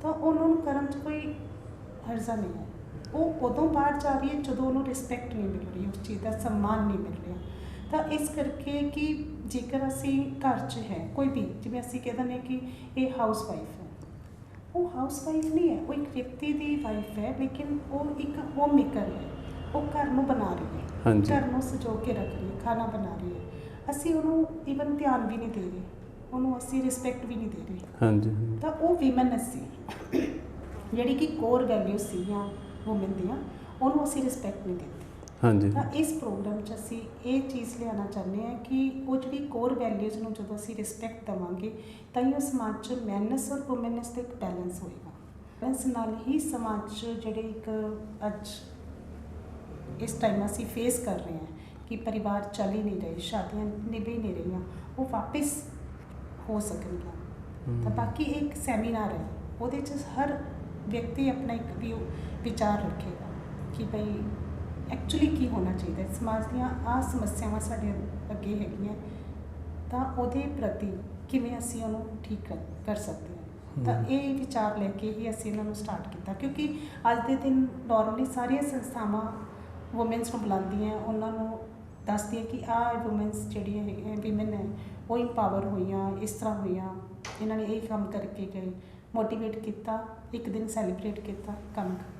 ਤਾਂ ਉਹਨਾਂ ਨੂੰ ਕਰਨ 'ਚ ਕੋਈ ਹਰਜ਼ਾ ਨਹੀਂ ਹੈ। ਉਹ ਉਦੋਂ ਬਾਹਰ ਜਾ ਰਹੀ ਹੈ ਜਦੋਂ ਉਹਨੂੰ ਰਿਸਪੈਕਟ ਨਹੀਂ ਮਿਲ ਰਹੀ, ਉਸ ਚੀਜ਼ ਦਾ ਸਨਮਾਨ ਨਹੀਂ ਮਿਲ ਰਿਹਾ। ਤਾਂ ਇਸ ਕਰਕੇ ਕਿ ਜੇਕਰ ਅਸੀਂ ਘਰ 'ਚ ਹੈ ਕੋਈ ਵੀ, ਜਿਵੇਂ ਅਸੀਂ ਕਹਿ ਦਿੰਦੇ ਕਿ ਇਹ ਹਾਊਸ ਵਾਈਫ ਹੈ, ਉਹ ਹਾਊਸ ਵਾਈਫ ਨਹੀਂ ਹੈ, ਉਹ ਇੱਕ ਵਿਅਕਤੀ ਦੀ ਵਾਈਫ ਹੈ, ਲੇਕਿਨ ਉਹ ਇੱਕ ਹੋਮ ਮੇਕਰ ਹੈ, ਉਹ ਘਰ ਨੂੰ ਬਣਾ ਰਹੀ ਹੈ। ਹਾਂਜੀ ਘਰ ਨੂੰ ਸਜੋ ਕੇ ਰੱਖ ਰਹੀ ਹੈ, ਖਾਣਾ ਬਣਾ ਰਹੀ ਹੈ, ਅਸੀਂ ਉਹਨੂੰ ਈਵਨ ਧਿਆਨ ਵੀ ਨਹੀਂ ਦੇ ਰਹੇ, ਉਹਨੂੰ ਅਸੀਂ ਰਿਸਪੈਕਟ ਵੀ ਨਹੀਂ ਦੇ ਰਹੇ। ਹਾਂਜੀ ਤਾਂ ਉਹ ਵੀਮਨੈਸ ਸੀ ਜਿਹੜੀ ਕਿ ਕੋਰ ਵੈਲਿਊ ਸੀਗੀਆਂ ਵੂਮਨ ਦੀਆਂ, ਉਹਨੂੰ ਅਸੀਂ ਰਿਸਪੈਕਟ ਨਹੀਂ ਦਿੱਤੀ। ਹਾਂਜੀ ਤਾਂ ਇਸ ਪ੍ਰੋਗਰਾਮ 'ਚ ਅਸੀਂ ਇਹ ਚੀਜ਼ ਲਿਆਉਣਾ ਚਾਹੁੰਦੇ ਹਾਂ ਕਿ ਉਹ ਜਿਹੜੀ ਕੋਰ ਵੈਲਿਊਜ਼ ਨੂੰ ਜਦੋਂ ਅਸੀਂ ਰਿਸਪੈਕਟ ਦੇਵਾਂਗੇ ਤਾਂ ਹੀ ਉਹ ਸਮਾਜ 'ਚ ਮੈਨਸ ਔਰ ਵੂਮਨਸ ਦਾ ਇੱਕ ਬੈਲੈਂਸ ਹੋਏਗਾ। ਬੈਲੈਂਸ ਨਾਲ ਹੀ ਸਮਾਜ 'ਚ ਜਿਹੜੇ ਇੱਕ ਅੱਜ ਇਸ ਟਾਈਮ ਅਸੀਂ ਫੇਸ ਕਰ ਰਹੇ ਹਾਂ ਕਿ ਪਰਿਵਾਰ ਚੱਲ ਹੀ ਨਹੀਂ ਰਹੇ, ਸ਼ਾਦੀਆਂ ਨਿਭ ਹੀ ਨਹੀਂ ਰਹੀਆਂ, ਉਹ ਵਾਪਿਸ ਹੋ ਸਕਣਗੀਆਂ। ਤਾਂ ਬਾਕੀ ਇੱਕ ਸੈਮੀਨਾਰ ਹੈ, ਉਹਦੇ 'ਚ ਹਰ ਵਿਅਕਤੀ ਆਪਣਾ ਇੱਕ ਵੀ ਵਿਚਾਰ ਰੱਖੇਗਾ ਕਿ ਭਈ ਐਕਚੁਅਲੀ ਕੀ ਹੋਣਾ ਚਾਹੀਦਾ, ਸਮਾਜ ਦੀਆਂ ਆਹ ਸਮੱਸਿਆਵਾਂ ਸਾਡੇ ਅੱਗੇ ਹੈਗੀਆਂ, ਤਾਂ ਉਹਦੇ ਪ੍ਰਤੀ ਕਿਵੇਂ ਅਸੀਂ ਉਹਨੂੰ ਠੀਕ ਕਰ ਸਕਦੇ ਹਾਂ। ਤਾਂ ਇਹ ਵਿਚਾਰ ਲੈ ਕੇ ਹੀ ਅਸੀਂ ਇਹਨਾਂ ਨੂੰ ਸਟਾਰਟ ਕੀਤਾ, ਕਿਉਂਕਿ ਅੱਜ ਦੇ ਦਿਨ ਨਾਰਮਲੀ ਸਾਰੀਆਂ ਸੰਸਥਾਵਾਂ ਵੂਮੈਨਸ ਨੂੰ ਬੁਲਾਉਂਦੀਆਂ, ਉਹਨਾਂ ਨੂੰ ਦੱਸਦੀਆਂ ਕਿ ਆਹ ਵੂਮੈਨਸ ਜਿਹੜੀਆਂ ਹੈਗੀਆਂ ਵੀਮਨ ਹੈ ਉਹ ਇੰਪਾਵਰ ਹੋਈਆਂ, ਇਸ ਤਰ੍ਹਾਂ ਹੋਈਆਂ, ਇਹਨਾਂ ਨੇ ਇਹ ਕੰਮ ਕਰਕੇ ਗਏ, ਮੋਟੀਵੇਟ ਕੀਤਾ, ਇੱਕ ਦਿਨ ਸੈਲੀਬ੍ਰੇਟ ਕੀਤਾ, ਕੰਮ ਖਤਮ।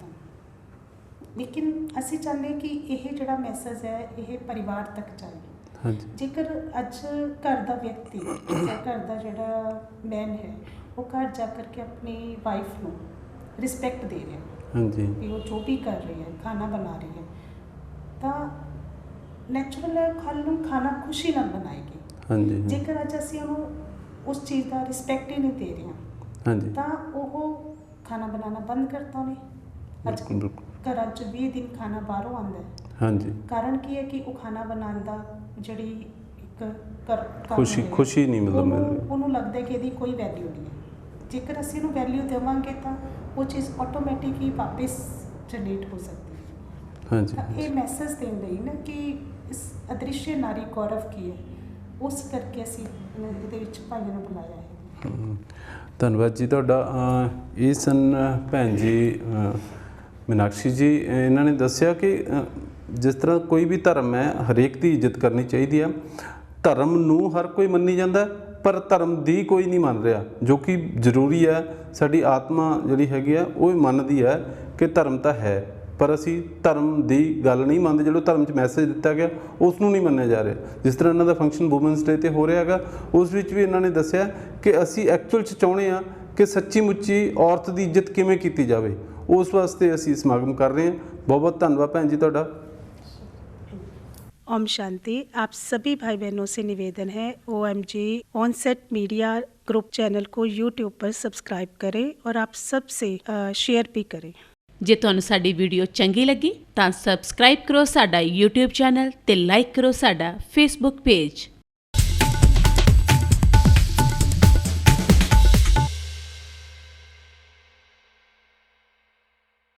ਲੇਕਿਨ ਅਸੀਂ ਚਾਹੁੰਦੇ ਕਿ ਇਹ ਜਿਹੜਾ ਮੈਸੇਜ ਹੈ ਇਹ ਪਰਿਵਾਰ ਤੱਕ ਜਾਏ। ਹਾਂਜੀ ਜੇਕਰ ਅੱਜ ਘਰ ਦਾ ਵਿਅਕਤੀ ਜਾਂ ਘਰ ਦਾ ਜਿਹੜਾ ਮੈਨ ਹੈ ਉਹ ਘਰ ਜਾ ਕਰਕੇ ਆਪਣੀ ਵਾਈਫ ਨੂੰ ਰਿਸਪੈਕਟ ਦੇ ਰਿਹਾ, ਹਾਂਜੀ ਵੀ ਉਹ ਜੋ ਵੀ ਕਰ ਰਹੀ ਹੈ, ਖਾਣਾ ਬਣਾ ਰਹੀ ਹੈ, ਤਾਂ ਨੈਚੁਰਲ ਹੈ ਕੱਲ੍ਹ ਨੂੰ ਖਾਣਾ ਖੁਸ਼ੀ ਨਾਲ ਬਣਾਏਗੀ। ਹਾਂਜੀ ਜੇਕਰ ਅੱਜ ਅਸੀਂ ਉਹਨੂੰ ਉਸ ਚੀਜ਼ ਦਾ ਰਿਸਪੈਕਟ ਹੀ ਨਹੀਂ ਦੇ ਰਹੇ ਹਾਂ ਹਾਂਜੀ ਤਾਂ ਉਹ ਖਾਣਾ ਬਣਾਉਣਾ ਬੰਦ ਕਰਤਾ ਉਹਨੇ। ਅੱਜ ਬਿਲਕੁਲ ਬਿਲਕੁਲ ਘਰਾਂ 'ਚ 20 ਦਿਨ ਖਾਣਾ ਬਾਹਰੋਂ ਆਉਂਦਾ ਹੈ, ਹਾਂਜੀ ਕਾਰਨ ਕੀ ਹੈ ਕਿ ਉਹ ਖਾਣਾ ਬਣਾਉਣ ਦਾ ਜਿਹੜੀ ਇੱਕ ਕੰਮ ਖੁਸ਼ੀ ਹੈ, ਖੁਸ਼ੀ ਨਹੀਂ ਮਤਲਬ ਮਿਲ ਰਹੀ। ਉਹਨੂੰ ਲੱਗਦਾ ਕਿ ਇਹਦੀ ਕੋਈ ਵੈਲਿਊ ਨਹੀਂ ਹੈ। ਜੇਕਰ ਅਸੀਂ ਇਹਨੂੰ ਵੈਲਿਊ ਦੇਵਾਂਗੇ ਤਾਂ ਉਹ ਚੀਜ਼ ਆਟੋਮੈਟਿਕ ਹੀ ਵਾਪਸ ਜਨਰੇਟ ਹੋ ਸਕਦੀ ਹੈ। ਹਾਂਜੀ ਤਾਂ ਇਹ ਮੈਸੇਜ ਦੇਣ ਲਈ ਨਾ ਕਿ ਇਸ ਅਦ੍ਰਿਸ਼ਯ ਨਾਰੀ ਗੌਰਵ ਕੀ ਹੈ, ਉਸ ਕਰਕੇ ਅਸੀਂ ਇਹਦੇ ਵਿੱਚ ਭਾਈਆਂ ਨੂੰ ਬੁਲਾਇਆ ਹੈ। ਧੰਨਵਾਦ ਜੀ ਤੁਹਾਡਾ। ਇਹ ਸਨ ਭੈਣ ਜੀ ਮੀਨਾਕਸ਼ੀ ਜੀ। ਇਹਨਾਂ ਨੇ ਦੱਸਿਆ ਕਿ ਜਿਸ ਤਰ੍ਹਾਂ ਕੋਈ ਵੀ ਧਰਮ ਹੈ ਹਰੇਕ ਦੀ ਇੱਜ਼ਤ ਕਰਨੀ ਚਾਹੀਦੀ ਹੈ। ਧਰਮ ਨੂੰ ਹਰ ਕੋਈ ਮੰਨੀ ਜਾਂਦਾ ਪਰ ਧਰਮ ਦੀ ਕੋਈ ਨਹੀਂ ਮੰਨ ਰਿਹਾ, ਜੋ ਕਿ ਜ਼ਰੂਰੀ ਹੈ। ਸਾਡੀ ਆਤਮਾ ਜਿਹੜੀ ਹੈਗੀ ਆ ਉਹ ਮੰਨਦੀ ਹੈ ਕਿ ਧਰਮ ਤਾਂ ਹੈ, ਪਰ ਅਸੀਂ ਧਰਮ ਦੀ ਗੱਲ ਨਹੀਂ ਮੰਨਦੇ। ਜਿਹੜਾ ਧਰਮ 'ਚ ਮੈਸੇਜ ਦਿੱਤਾ ਗਿਆ ਉਸ ਨੂੰ ਨਹੀਂ ਮੰਨਿਆ ਜਾ ਰਿਹਾ। ਜਿਸ ਤਰ੍ਹਾਂ ਇਹਨਾਂ ਦਾ ਫੰਕਸ਼ਨ ਵੂਮਨਸ ਡੇ 'ਤੇ ਹੋ ਰਿਹਾ ਹੈਗਾ, ਉਸ ਵਿੱਚ ਵੀ ਇਹਨਾਂ ਨੇ ਦੱਸਿਆ ਕਿ ਅਸੀਂ ਐਕਚੁਅਲ 'ਚ ਚਾਹੁੰਦੇ ਹਾਂ ਕਿ ਸੱਚੀ ਮੁੱਚੀ ਔਰਤ ਦੀ ਇੱਜ਼ਤ ਕਿਵੇਂ ਕੀਤੀ ਜਾਵੇ, ਉਸ ਵਾਸਤੇ ਅਸੀਂ ਸਮਾਗਮ ਕਰ ਰਹੇ ਹਾਂ। ਬਹੁਤ ਬਹੁਤ ਧੰਨਵਾਦ ਭੈਣ ਜੀ ਤੁਹਾਡਾ। ओम शांति। आप सभी भाई बहनों से निवेदन है OMG onset media group channel को YouTube पर सब्सक्राइब करें और आप सबसे शेयर भी करें। ਜੇ ਤੁਹਾਨੂੰ ਸਾਡੀ ਵੀਡੀਓ ਚੰਗੀ ਲੱਗੀ ਤਾਂ ਸਬਸਕ੍ਰਾਈਬ ਕਰੋ ਸਾਡਾ YouTube ਚੈਨਲ ਤੇ ਲਾਈਕ ਕਰੋ ਸਾਡਾ Facebook ਪੇਜ।